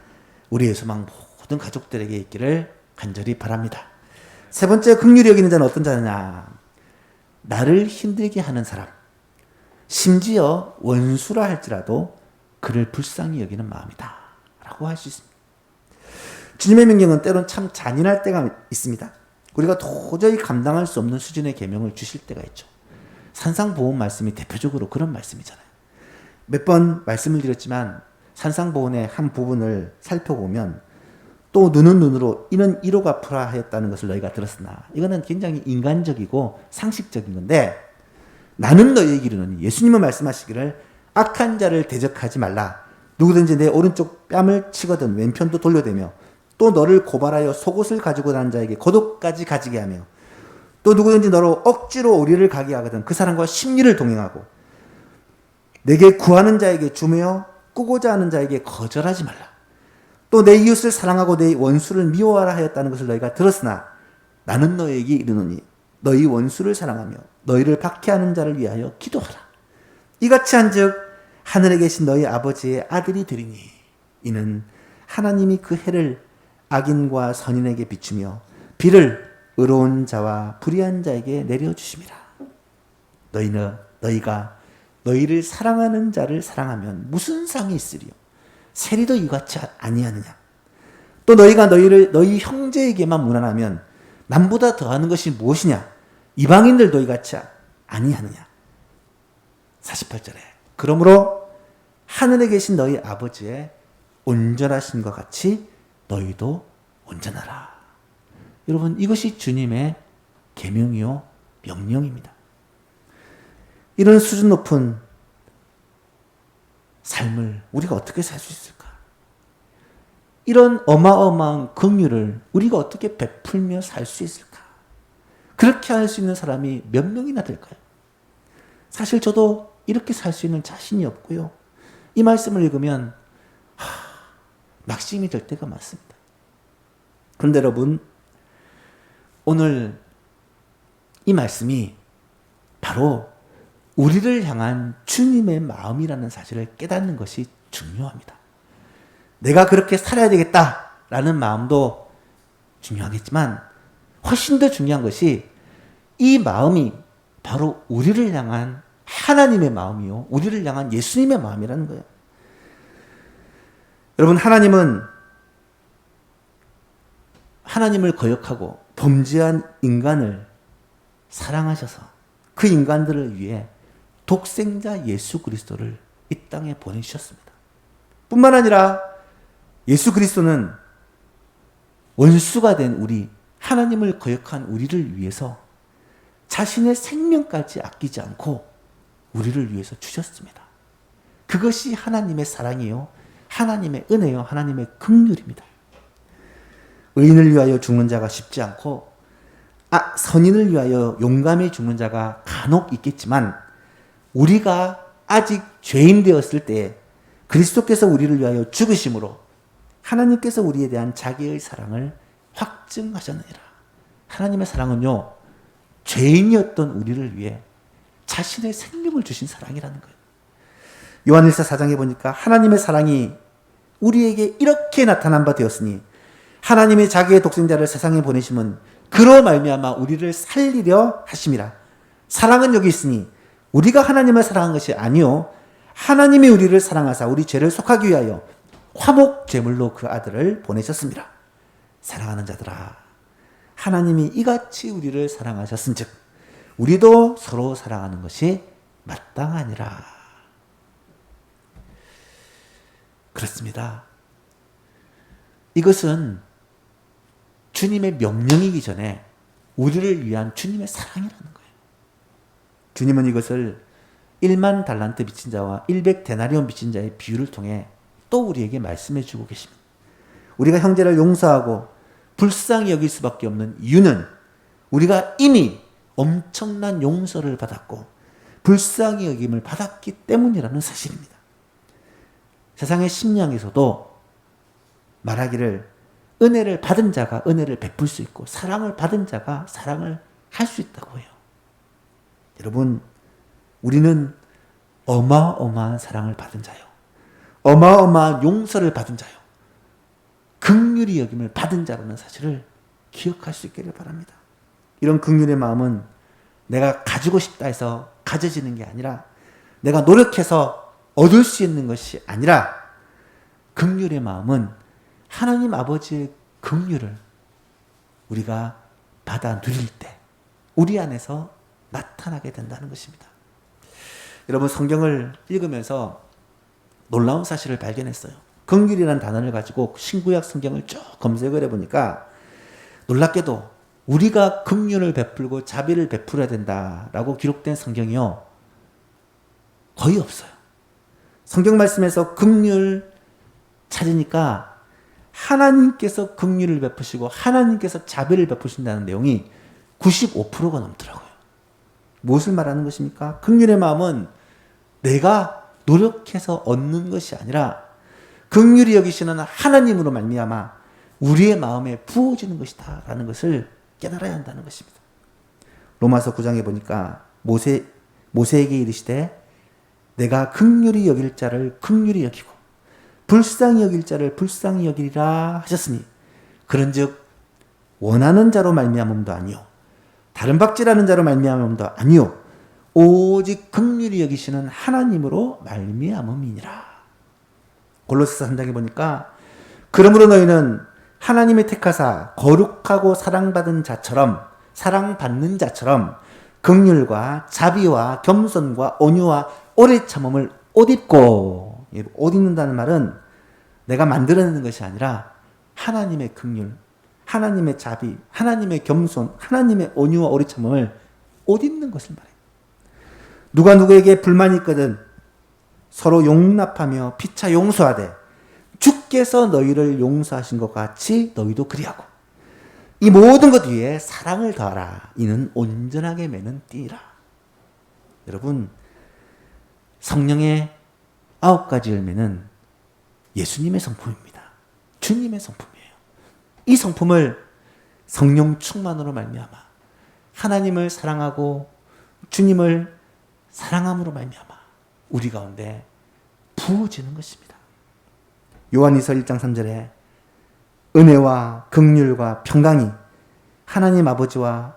우리의 소망 모든 가족들에게 있기를 간절히 바랍니다. 세 번째, 긍휼히 여기는 자는 어떤 자냐? 나를 힘들게 하는 사람, 심지어 원수라 할지라도 그를 불쌍히 여기는 마음이다 라고 할 수 있습니다. 주님의 명령은 때론 참 잔인할 때가 있습니다. 우리가 도저히 감당할 수 없는 수준의 계명을 주실 때가 있죠. 산상보훈 말씀이 대표적으로 그런 말씀이잖아요. 몇 번 말씀을 드렸지만 산상보훈의 한 부분을 살펴보면 또 눈은 눈으로 이는 이로 갚으라 하였다는 것을 너희가 들었으나, 이거는 굉장히 인간적이고 상식적인 건데, 나는 너희에게 이르노니, 예수님은 말씀하시기를 악한 자를 대적하지 말라. 누구든지 내 오른쪽 뺨을 치거든 왼편도 돌려대며 또 너를 고발하여 속옷을 가지고 다니는 자에게 겉옷까지 가지게 하며 또 누구든지 너로 억지로 오리를 가게 하거든 그 사람과 심리를 동행하고 내게 구하는 자에게 주며 꾸고자 하는 자에게 거절하지 말라. 또 내 이웃을 사랑하고 내 원수를 미워하라 하였다는 것을 너희가 들었으나 나는 너희에게 이르노니 너희 원수를 사랑하며 너희를 박해하는 자를 위하여 기도하라. 이같이 한즉 하늘에 계신 너희 아버지의 아들이 되리니 이는 하나님이 그 해를 악인과 선인에게 비추며 비를 의로운 자와 불의한 자에게 내려주심이라. 너희가 너희를 사랑하는 자를 사랑하면 무슨 상이 있으리요? 세리도 이같이 아니하느냐? 또 너희가 너희 형제에게만 무난하면 남보다 더하는 것이 무엇이냐? 이방인들도 이같이 아니하느냐? 48절에 그러므로 하늘에 계신 너희 아버지의 온전하신 것 같이 너희도 온전하라. 여러분, 이것이 주님의 계명이요 명령입니다. 이런 수준 높은 삶을 우리가 어떻게 살 수 있을까? 이런 어마어마한 긍휼을 우리가 어떻게 베풀며 살 수 있을까? 그렇게 할 수 있는 사람이 몇 명이나 될까요? 사실 저도 이렇게 살 수 있는 자신이 없고요. 이 말씀을 읽으면 낙심이 될 때가 많습니다. 그런데 여러분, 오늘 이 말씀이 바로 우리를 향한 주님의 마음이라는 사실을 깨닫는 것이 중요합니다. 내가 그렇게 살아야 되겠다라는 마음도 중요하겠지만 훨씬 더 중요한 것이 이 마음이 바로 우리를 향한 하나님의 마음이요, 우리를 향한 예수님의 마음이라는 거예요. 여러분, 하나님은 하나님을 거역하고 범죄한 인간을 사랑하셔서 그 인간들을 위해 독생자 예수 그리스도를 이 땅에 보내주셨습니다. 뿐만 아니라 예수 그리스도는 원수가 된 우리, 하나님을 거역한 우리를 위해서 자신의 생명까지 아끼지 않고 우리를 위해서 주셨습니다. 그것이 하나님의 사랑이요, 하나님의 은혜요, 하나님의 긍휼입니다. 의인을 위하여 죽는 자가 쉽지 않고 선인을 위하여 용감히 죽는 자가 간혹 있겠지만 우리가 아직 죄인 되었을 때에 그리스도께서 우리를 위하여 죽으심으로 하나님께서 우리에 대한 자기의 사랑을 확증하셨느니라. 하나님의 사랑은요, 죄인이었던 우리를 위해 자신의 생명을 주신 사랑이라는 거예요. 요한일서 4장에 보니까 하나님의 사랑이 우리에게 이렇게 나타난 바 되었으니 하나님이 자기의 독생자를 세상에 보내심은 그로 말미암아 우리를 살리려 하심이라. 사랑은 여기 있으니 우리가 하나님을 사랑한 것이 아니요 하나님이 우리를 사랑하사 우리 죄를 속하기 위하여 화목 제물로 그 아들을 보내셨습니다. 사랑하는 자들아, 하나님이 이같이 우리를 사랑하셨은즉 우리도 서로 사랑하는 것이 마땅하니라. 그렇습니다. 이것은 주님의 명령이기 전에 우리를 위한 주님의 사랑이라는 거예요. 주님은 이것을 1만 달란트 빚진 자와 100데나리온 빚진 자의 비유를 통해 또 우리에게 말씀해 주고 계십니다. 우리가 형제를 용서하고 불쌍히 여길 수밖에 없는 이유는 우리가 이미 엄청난 용서를 받았고 불쌍히 여김을 받았기 때문이라는 사실입니다. 세상의 심령에서도 말하기를 은혜를 받은 자가 은혜를 베풀 수 있고 사랑을 받은 자가 사랑을 할 수 있다고 해요. 여러분, 우리는 어마어마한 사랑을 받은 자요, 어마어마한 용서를 받은 자요, 긍휼히 여김을 받은 자라는 사실을 기억할 수 있기를 바랍니다. 이런 긍휼의 마음은 내가 가지고 싶다 해서 가져지는 게 아니라 내가 노력해서 얻을 수 있는 것이 아니라 긍휼의 마음은 하나님 아버지의 긍휼을 우리가 받아 누릴 때 우리 안에서 나타나게 된다는 것입니다. 여러분, 성경을 읽으면서 놀라운 사실을 발견했어요. 긍휼이라는 단어를 가지고 신구약 성경을 쭉 검색을 해보니까 놀랍게도 우리가 긍휼을 베풀고 자비를 베풀어야 된다라고 기록된 성경이요, 거의 없어요. 성경 말씀에서 긍휼 찾으니까 하나님께서 긍휼을 베푸시고 하나님께서 자비를 베푸신다는 내용이 95%가 넘더라고요. 무엇을 말하는 것입니까? 긍휼의 마음은 내가 노력해서 얻는 것이 아니라 긍휼히 여기시는 하나님으로 말미암아 우리의 마음에 부어지는 것이다 라는 것을 깨달아야 한다는 것입니다. 로마서 9장에 보니까 모세에게 이르시되 내가 긍휼히 여길 자를 긍휼히 여기고 불쌍히 여길 자를 불쌍히 여기리라 하셨으니 그런즉 원하는 자로 말미암음도 아니요 다른 박질하는 자로 말미암음도 아니요 오직 긍휼히 여기시는 하나님으로 말미암음이니라. 골로새서 3장에 보니까 그러므로 너희는 하나님의 택하사 거룩하고 사랑받는 자처럼 긍휼과 자비와 겸손과 온유와 오래 참음을 옷 입고, 옷 입는다는 말은 내가 만들어내는 것이 아니라 하나님의 긍휼, 하나님의 자비, 하나님의 겸손, 하나님의 온유와 오래 참음을 옷 입는 것을 말해요. 누가 누구에게 불만이 있거든 서로 용납하며 피차 용서하되 주께서 너희를 용서하신 것 같이 너희도 그리하고 이 모든 것 위에 사랑을 더하라. 이는 온전하게 매는 띠라. 여러분, 성령의 9가지 열매는 예수님의 성품입니다. 주님의 성품이에요. 이 성품을 성령 충만으로 말미암아 하나님을 사랑하고 주님을 사랑함으로 말미암아 우리 가운데 부어지는 것입니다. 요한일서 1장 3절에 은혜와 긍휼과 평강이 하나님 아버지와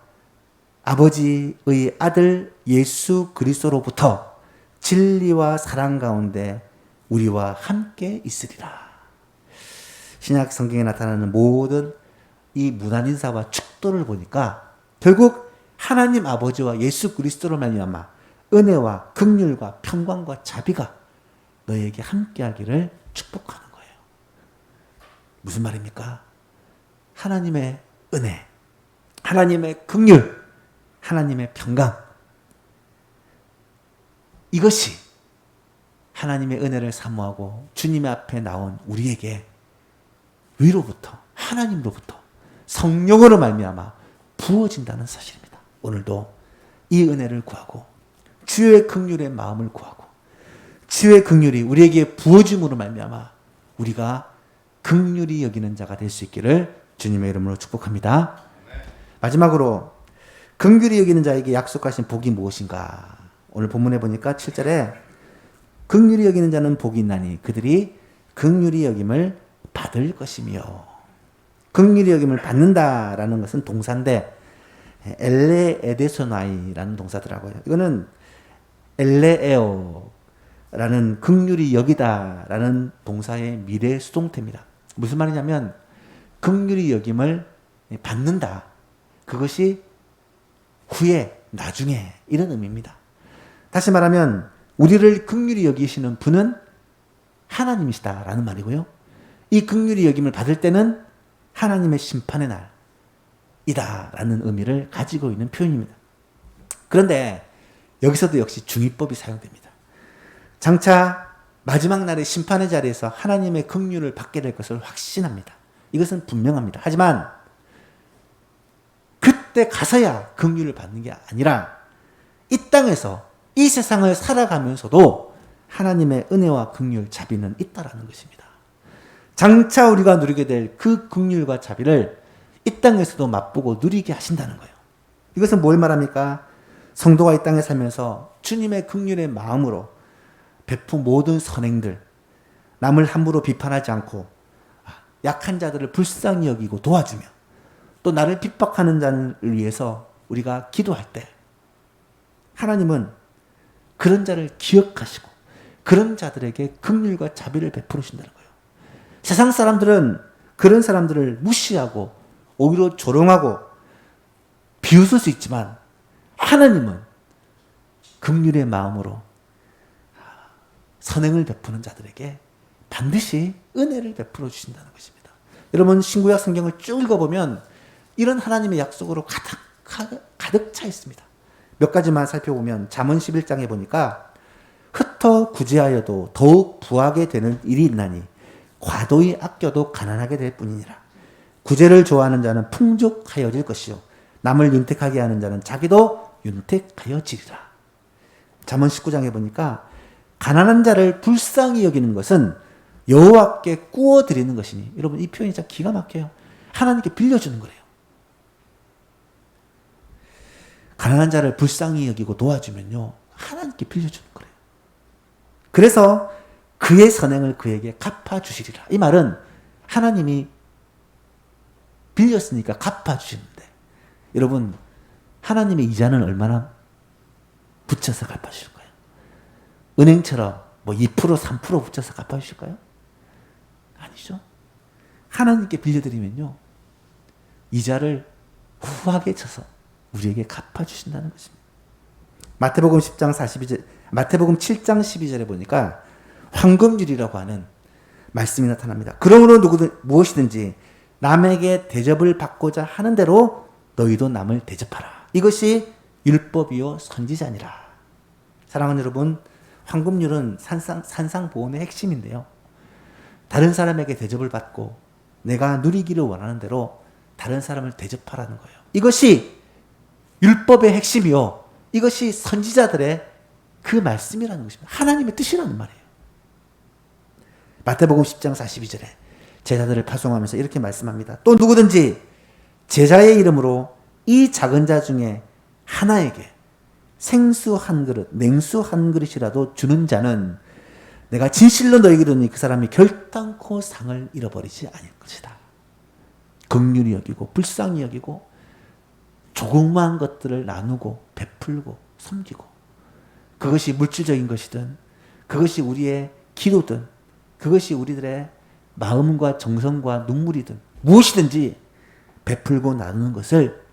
아버지의 아들 예수 그리스도로부터 진리와 사랑 가운데 우리와 함께 있으리라. 신약 성경에 나타나는 모든 이 무난인사와 축도를 보니까 결국 하나님 아버지와 예수 그리스도로 말미암아 은혜와 긍휼과 평강과 자비가 너에게 함께하기를 축복하는 거예요. 무슨 말입니까? 하나님의 은혜, 하나님의 긍휼, 하나님의 평강, 이것이 하나님의 은혜를 사모하고 주님의 앞에 나온 우리에게 위로부터 하나님으로부터 성령으로 말미암아 부어진다는 사실입니다. 오늘도 이 은혜를 구하고 주의 긍휼의 마음을 구하고 주의 긍휼이 우리에게 부어짐으로 말미암아 우리가 긍휼히 여기는 자가 될 수 있기를 주님의 이름으로 축복합니다. 마지막으로 긍휼히 여기는 자에게 약속하신 복이 무엇인가? 오늘 본문에 보니까 7절에 긍휼히 여기는 자는 복이 있나니 그들이 긍휼히 여김을 받을 것이며, 긍휼히 여김을 받는다라는 것은 동사인데 엘레에데소나이라는 동사더라고요. 이거는 엘레에오라는 긍휼히 여기다라는 동사의 미래 수동태입니다. 무슨 말이냐면 긍휼히 여김을 받는다. 그것이 후에 나중에 이런 의미입니다. 다시 말하면 우리를 긍휼히 여기시는 분은 하나님이시다라는 말이고요. 이 긍휼히 여김을 받을 때는 하나님의 심판의 날이다라는 의미를 가지고 있는 표현입니다. 그런데 여기서도 역시 중의법이 사용됩니다. 장차 마지막 날의 심판의 자리에서 하나님의 긍휼을 받게 될 것을 확신합니다. 이것은 분명합니다. 하지만 그때 가서야 긍휼을 받는 게 아니라 이 땅에서 이 세상을 살아가면서도 하나님의 은혜와 긍휼, 자비는 있다라는 것입니다. 장차 우리가 누리게 될 그 긍휼과 자비를 이 땅에서도 맛보고 누리게 하신다는 거예요. 이것은 뭘 말합니까? 성도가 이 땅에 살면서 주님의 긍휼의 마음으로 베푼 모든 선행들, 남을 함부로 비판하지 않고 약한 자들을 불쌍히 여기고 도와주며 또 나를 핍박하는 자를 위해서 우리가 기도할 때 하나님은 그런 자를 기억하시고 그런 자들에게 긍휼과 자비를 베풀어 주신다는 거예요. 세상 사람들은 그런 사람들을 무시하고 오히려 조롱하고 비웃을 수 있지만 하나님은 긍휼의 마음으로 선행을 베푸는 자들에게 반드시 은혜를 베풀어 주신다는 것입니다. 여러분 신구약 성경을 쭉 읽어보면 이런 하나님의 약속으로 가득 차 있습니다. 몇 가지만 살펴보면 잠언 11장에 보니까 흩어 구제하여도 더욱 부하게 되는 일이 있나니 과도히 아껴도 가난하게 될 뿐이니라. 구제를 좋아하는 자는 풍족하여질 것이요 남을 윤택하게 하는 자는 자기도 윤택하여지리라. 잠언 19장에 보니까 가난한 자를 불쌍히 여기는 것은 여호와께 구워 드리는 것이니, 여러분 이 표현이 진짜 기가 막혀요. 하나님께 빌려주는 거래요. 가난한 자를 불쌍히 여기고 도와주면요 하나님께 빌려주는 거래요. 그래서 그의 선행을 그에게 갚아주시리라. 이 말은 하나님이 빌렸으니까 갚아주시는데, 여러분 하나님의 이자는 얼마나 붙여서 갚아주실 거예요? 은행처럼 뭐 2% 3% 붙여서 갚아주실까요? 아니죠. 하나님께 빌려드리면요 이자를 후하게 쳐서 우리에게 갚아주신다는 것입니다. 마태복음 7장 12절에 보니까 황금률이라고 하는 말씀이 나타납니다. 그러므로 무엇이든지 남에게 대접을 받고자 하는 대로 너희도 남을 대접하라. 이것이 율법이요 선지자니라. 사랑하는 여러분, 황금률은 산상보험의 핵심인데요. 다른 사람에게 대접을 받고 내가 누리기를 원하는 대로 다른 사람을 대접하라는 거예요. 이것이 율법의 핵심이요. 이것이 선지자들의 그 말씀이라는 것입니다. 하나님의 뜻이라는 말이에요. 마태복음 10장 42절에 제자들을 파송하면서 이렇게 말씀합니다. 또 누구든지 제자의 이름으로 이 작은 자 중에 하나에게 생수 한 그릇, 냉수 한 그릇이라도 주는 자는 내가 진실로 너희에게 이르노니 그 사람이 결단코 상을 잃어버리지 아닐 것이다. 긍휼히 여기고 불쌍히 여기고 조그마한 것들을 나누고 베풀고 섬기고, 그것이 물질적인 것이든 그것이 우리의 기도든 그것이 우리들의 마음과 정성과 눈물이든 무엇이든지 베풀고 나누는 것을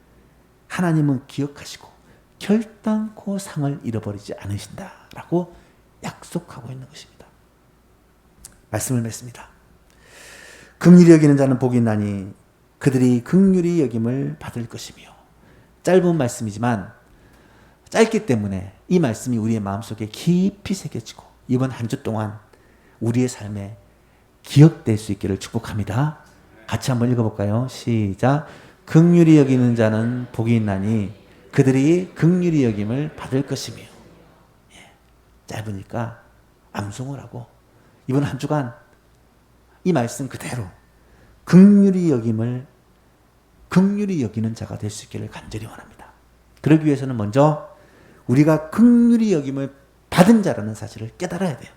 하나님은 기억하시고 결단코 상을 잃어버리지 않으신다라고 약속하고 있는 것입니다. 말씀을 맺습니다. 긍휼히 여기는 자는 복이 있나니 그들이 긍휼히 여김을 받을 것이며. 짧은 말씀이지만 짧기 때문에 이 말씀이 우리의 마음속에 깊이 새겨지고 이번 한 주 동안 우리의 삶에 기억될 수 있기를 축복합니다. 같이 한번 읽어볼까요? 시작. 긍휼히 여기는 자는 복이 있나니 그들이 긍휼히 여김을 받을 것이며. 짧으니까 암송을 하고 이번 한 주간 이 말씀 그대로 긍휼히 여기는 자가 될 수 있기를 간절히 원합니다. 그러기 위해서는 먼저 우리가 긍휼히 여김을 받은 자라는 사실을 깨달아야 돼요.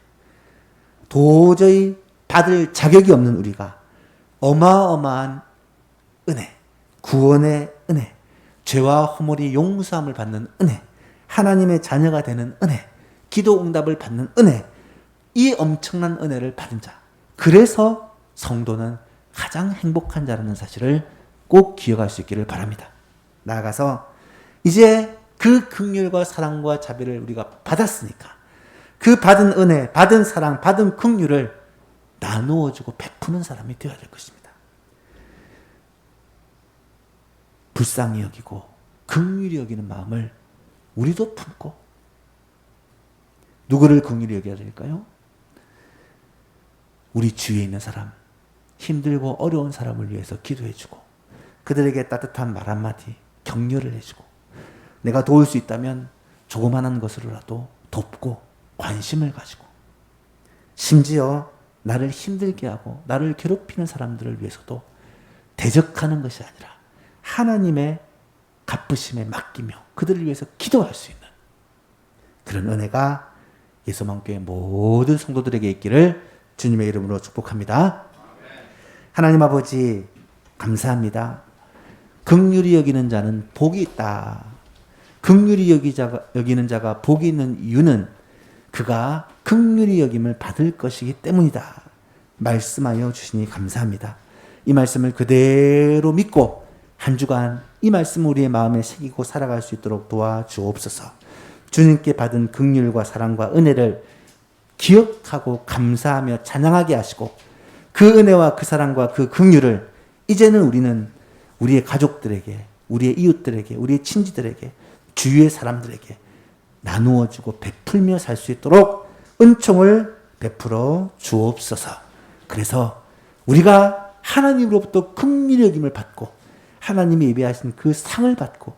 도저히 받을 자격이 없는 우리가 어마어마한 은혜, 구원의 은혜, 죄와 허물이 용서함을 받는 은혜, 하나님의 자녀가 되는 은혜, 기도 응답을 받는 은혜, 이 엄청난 은혜를 받은 자, 그래서 성도는 가장 행복한 자라는 사실을 꼭 기억할 수 있기를 바랍니다. 나아가서 이제 그 긍휼과 사랑과 자비를 우리가 받았으니까 그 받은 은혜, 받은 사랑, 받은 긍휼을 나누어주고 베푸는 사람이 되어야 될 것입니다. 불쌍히 여기고 긍휼히 여기는 마음을 우리도 품고, 누구를 긍휼히 여겨야 될까요? 우리 주위에 있는 사람, 힘들고 어려운 사람을 위해서 기도해주고 그들에게 따뜻한 말 한마디, 격려를 해주고, 내가 도울 수 있다면 조그만한 것으로라도 돕고 관심을 가지고, 심지어 나를 힘들게 하고 나를 괴롭히는 사람들을 위해서도 대적하는 것이 아니라 하나님의 갚으심에 맡기며 그들을 위해서 기도할 수 있는 그런 은혜가 예수만교회 모든 성도들에게 있기를 주님의 이름으로 축복합니다. 하나님 아버지 감사합니다. 긍휼히 여기는 자는 복이 있다. 긍휼히 여기는 자가 복이 있는 이유는 그가 긍휼히 여김을 받을 것이기 때문이다. 말씀하여 주시니 감사합니다. 이 말씀을 그대로 믿고 한 주간 이 말씀을 우리의 마음에 새기고 살아갈 수 있도록 도와주옵소서. 주님께 받은 긍휼과 사랑과 은혜를 기억하고 감사하며 찬양하게 하시고, 그 은혜와 그 사랑과 그 긍휼을 이제는 우리는 우리의 가족들에게, 우리의 이웃들에게, 우리의 친지들에게, 주위의 사람들에게 나누어주고 베풀며 살 수 있도록 은총을 베풀어 주옵소서. 그래서 우리가 하나님으로부터 긍휼히 여김을 받고 하나님이 예배하신 그 상을 받고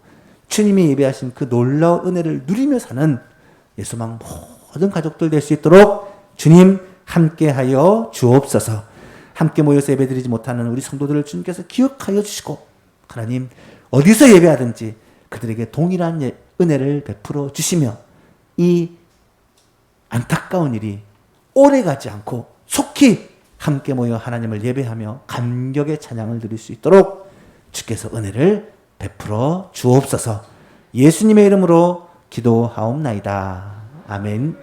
주님이 예배하신 그 놀라운 은혜를 누리며 사는 예수망 모든 가족들 될 수 있도록 주님 함께하여 주옵소서. 함께 모여서 예배드리지 못하는 우리 성도들을 주님께서 기억하여 주시고, 하나님 어디서 예배하든지 그들에게 동일한 은혜를 베풀어 주시며 이 안타까운 일이 오래가지 않고 속히 함께 모여 하나님을 예배하며 감격의 찬양을 드릴 수 있도록 주께서 은혜를 베풀어 주옵소서. 예수님의 이름으로 기도하옵나이다. 아멘.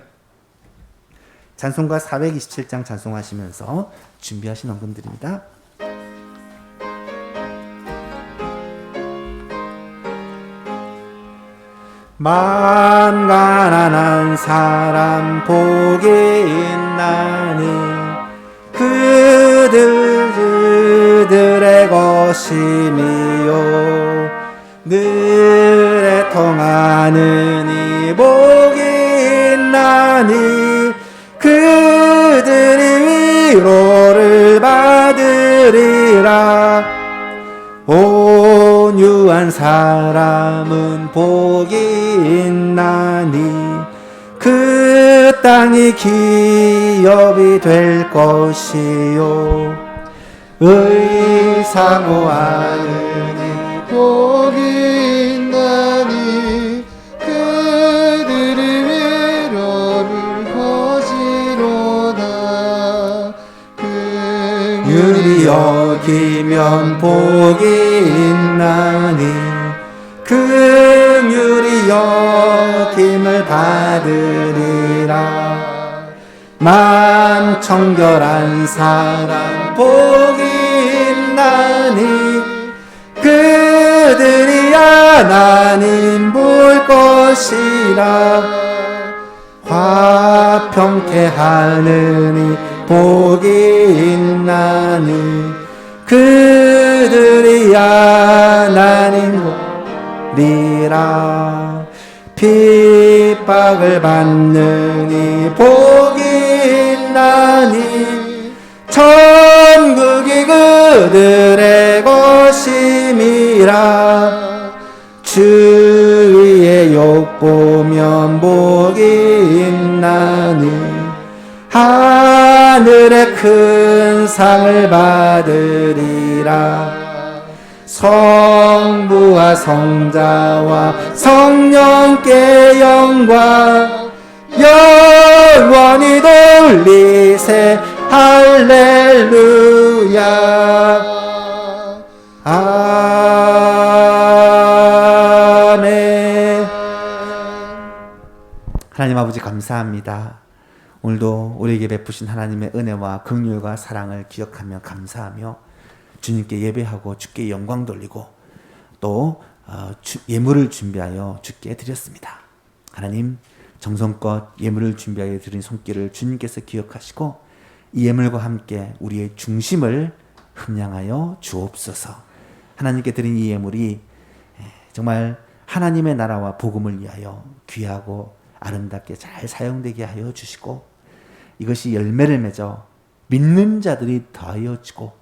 찬송가 427장 찬송하시면서 준비하신 헌금드립니다. 만가난한 사람 복이 있나니 그들의 것이미요 늘에 통하는 이 복이 있나니 그들이 위로를 받으리라. 오 순부한 사람은 복이 있나니 그 땅이 기업이 될 것이요 의사모하느니 복이 있나니 그들이 위로를 거지로다. 긍휼히 여기면 복이 있나니 긍휼히 여김을 받으리라. 만청결한 사람 복이 있나니 그들이 하나님 볼 것이라. 화평케 하느니 복이 있나니 그들이 하나님 보리라. 핍박을 받느니 복이 있나니 천국이 그들의 것임이라. 주위의 욕보면 복이 있나니 하늘의 큰 상을 받으리라. 성부와 성자와 성령께 영광 영원히 돌리세. 할렐루야. 아멘. 하나님 아버지 감사합니다. 오늘도 우리에게 베푸신 하나님의 은혜와 긍휼과 사랑을 기억하며 감사하며 주님께 예배하고 주께 영광 돌리고 또 예물을 준비하여 주께 드렸습니다. 하나님 정성껏 예물을 준비하여 드린 손길을 주님께서 기억하시고 이 예물과 함께 우리의 중심을 흠양하여 주옵소서. 하나님께 드린 이 예물이 정말 하나님의 나라와 복음을 위하여 귀하고 아름답게 잘 사용되게 하여 주시고 이것이 열매를 맺어 믿는 자들이 더하여지고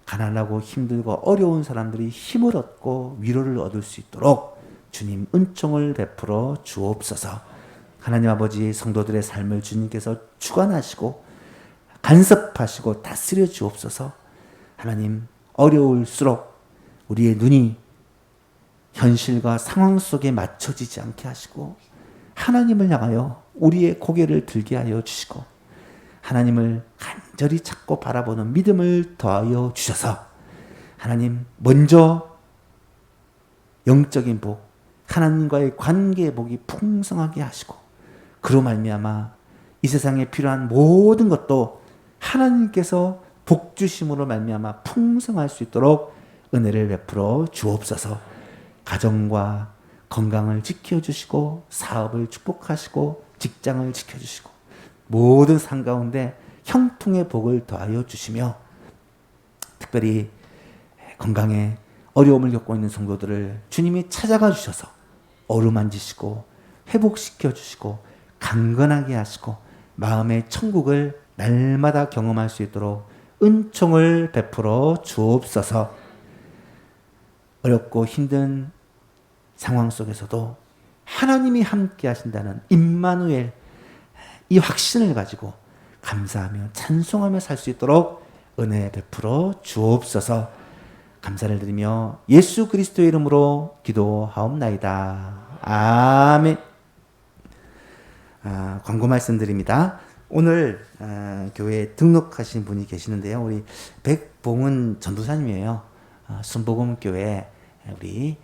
가난하고 힘들고 어려운 사람들이 힘을 얻고 위로를 얻을 수 있도록 주님 은총을 베풀어 주옵소서. 하나님 아버지 성도들의 삶을 주님께서 주관하시고 간섭하시고 다스려 주옵소서. 하나님 어려울수록 우리의 눈이 현실과 상황 속에 맞춰지지 않게 하시고 하나님을 향하여 우리의 고개를 들게 하여 주시고 하나님을 간절히 찾고 바라보는 믿음을 더하여 주셔서 하나님 먼저 영적인 복, 하나님과의 관계의 복이 풍성하게 하시고 그로 말미암아 이 세상에 필요한 모든 것도 하나님께서 복 주심으로 말미암아 풍성할 수 있도록 은혜를 베풀어 주옵소서. 가정과 건강을 지켜주시고 사업을 축복하시고 직장을 지켜주시고 모든 상 가운데 형통의 복을 더하여 주시며 특별히 건강에 어려움을 겪고 있는 성도들을 주님이 찾아가 주셔서 어루만지시고 회복시켜 주시고 강건하게 하시고 마음의 천국을 날마다 경험할 수 있도록 은총을 베풀어 주옵소서. 어렵고 힘든 상황 속에서도 하나님이 함께 하신다는 임마누엘 이 확신을 가지고 감사하며 찬송하며 살 수 있도록 은혜 베풀어 주옵소서. 감사를 드리며 예수 그리스도의 이름으로 기도하옵나이다. 아멘. 광고 말씀드립니다. 오늘 교회에 등록하신 분이 계시는데요. 우리 백봉은 전도사님이에요. 순복음교회 우리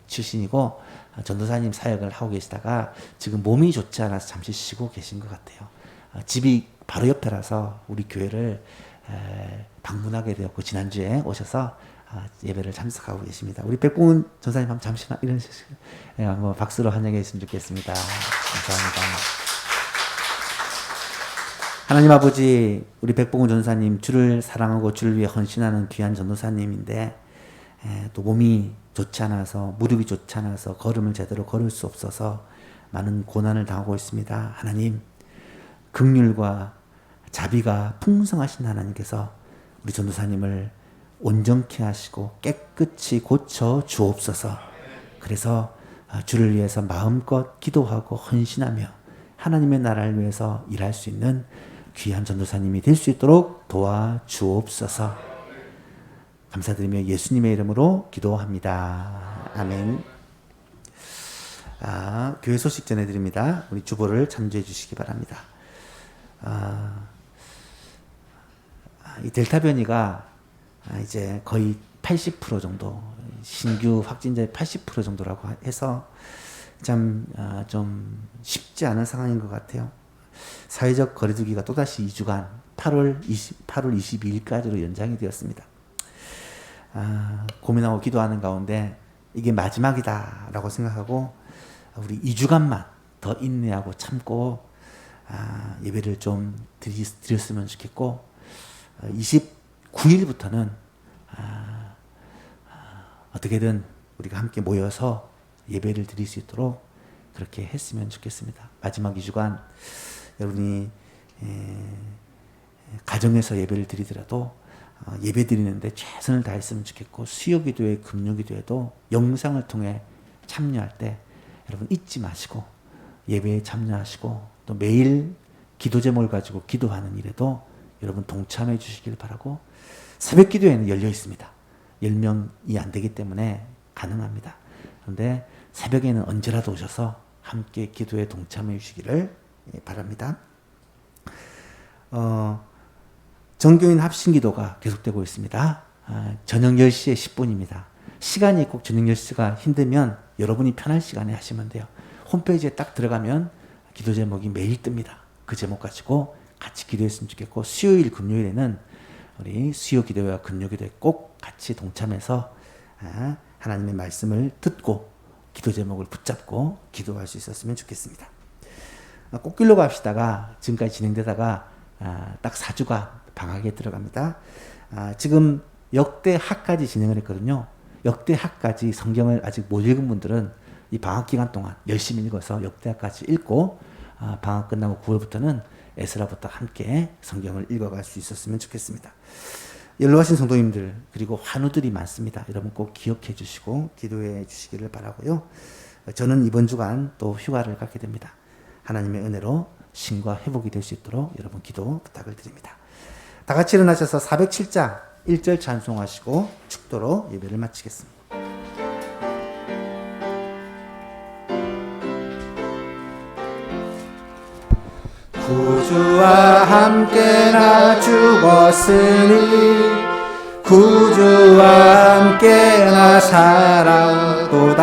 출신이고 전도사님 사역을 하고 계시다가 지금 몸이 좋지 않아서 잠시 쉬고 계신 것 같아요. 집이 바로 옆에라서 우리 교회를 방문하게 되었고 지난주에 오셔서 예배를 참석하고 계십니다. 우리 백봉은 전사님 한번 잠시만 일어나시고 한번 박수로 환영해 주시면 좋겠습니다. 감사합니다. 하나님 아버지, 우리 백봉은 전사님 주를 사랑하고 주를 위해 헌신하는 귀한 전도사님인데 또 몸이 좋지 않아서 무릎이 좋지 않아서 걸음을 제대로 걸을 수 없어서 많은 고난을 당하고 있습니다. 하나님 긍휼과 자비가 풍성하신 하나님께서 우리 전도사님을 온전케 하시고 깨끗이 고쳐 주옵소서. 그래서 주를 위해서 마음껏 기도하고 헌신하며 하나님의 나라를 위해서 일할 수 있는 귀한 전도사님이 될 수 있도록 도와주옵소서. 감사드리며 예수님의 이름으로 기도합니다. 아멘. 교회 소식 전해드립니다. 우리 주보를 참조해 주시기 바랍니다. 이 델타 변이가 이제 거의 80% 정도, 신규 확진자의 80% 정도라고 해서 참 좀 쉽지 않은 상황인 것 같아요. 사회적 거리두기가 또다시 2주간 8월 22일까지로 연장이 되었습니다. 고민하고 기도하는 가운데 이게 마지막이다라고 생각하고 우리 2주간만 더 인내하고 참고 예배를 좀 드렸으면 좋겠고 29일부터는 어떻게든 우리가 함께 모여서 예배를 드릴 수 있도록 그렇게 했으면 좋겠습니다. 마지막 2주간 여러분이 가정에서 예배를 드리더라도 예배 드리는데 최선을 다했으면 좋겠고 수요기도회, 금요기도회도 영상을 통해 참여할 때 여러분 잊지 마시고 예배에 참여하시고 또 매일 기도 제목을 가지고 기도하는 일에도 여러분 동참해 주시길 바라고 새벽 기도회는 열려 있습니다. 10명이 안 되기 때문에 가능합니다. 그런데 새벽에는 언제라도 오셔서 함께 기도에 동참해 주시기를 바랍니다. 정교인 합심기도가 계속되고 있습니다. 저녁 10시에 10분입니다. 시간이 꼭 저녁 10시가 힘들면 여러분이 편할 시간에 하시면 돼요. 홈페이지에 딱 들어가면 기도 제목이 매일 뜹니다. 그 제목 가지고 같이 기도했으면 좋겠고 수요일, 금요일에는 우리 수요 기도회와 금요 기도회 꼭 같이 동참해서 하나님의 말씀을 듣고 기도 제목을 붙잡고 기도할 수 있었으면 좋겠습니다. 꽃길로 갑시다가 지금까지 진행되다가 딱 4주가 방학에 들어갑니다. 지금 역대하까지 진행을 했거든요. 역대하까지 성경을 아직 못 읽은 분들은 이 방학 기간 동안 열심히 읽어서 역대하까지 읽고 방학 끝나고 9월부터는 에스라부터 함께 성경을 읽어갈 수 있었으면 좋겠습니다. 연로하신 성도님들 그리고 환우들이 많습니다. 여러분 꼭 기억해 주시고 기도해 주시기를 바라고요. 저는 이번 주간 또 휴가를 갖게 됩니다. 하나님의 은혜로 신과 회복이 될 수 있도록 여러분 기도 부탁을 드립니다. 다 같이 일어나셔서 407장 1절 찬송하시고 축도로 예배를 마치겠습니다. 구주와 함께 나 죽었으니 구주와 함께 나 살아도다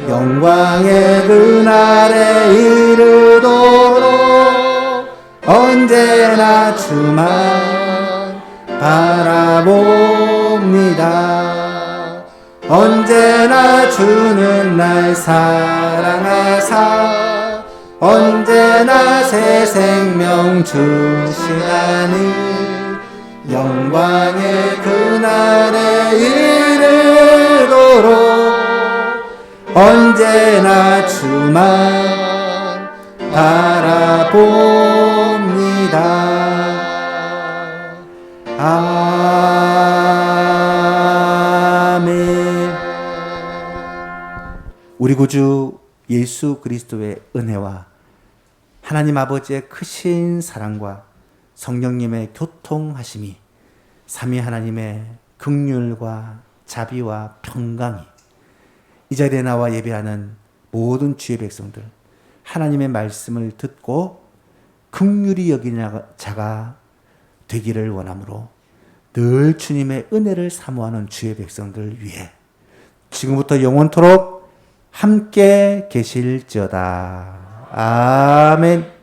영광의 그날에 이르도록 언제나 주만 바라봅니다. 언제나 주는 날 사랑하사 언제나 새 생명 주시나니 영광의 그날에 이르도록 언제나 주만 바라봅니다. 아멘. 우리 구주 예수 그리스도의 은혜와 하나님 아버지의 크신 사랑과 성령님의 교통하심이 삼위 하나님의 긍휼과 자비와 평강이 이 자리에 나와 예배하는 모든 주의 백성들 하나님의 말씀을 듣고 긍휼히 여기는 자가 되기를 원하므로 늘 주님의 은혜를 사모하는 주의 백성들 위해 지금부터 영원토록 함께 계실지어다. 아멘.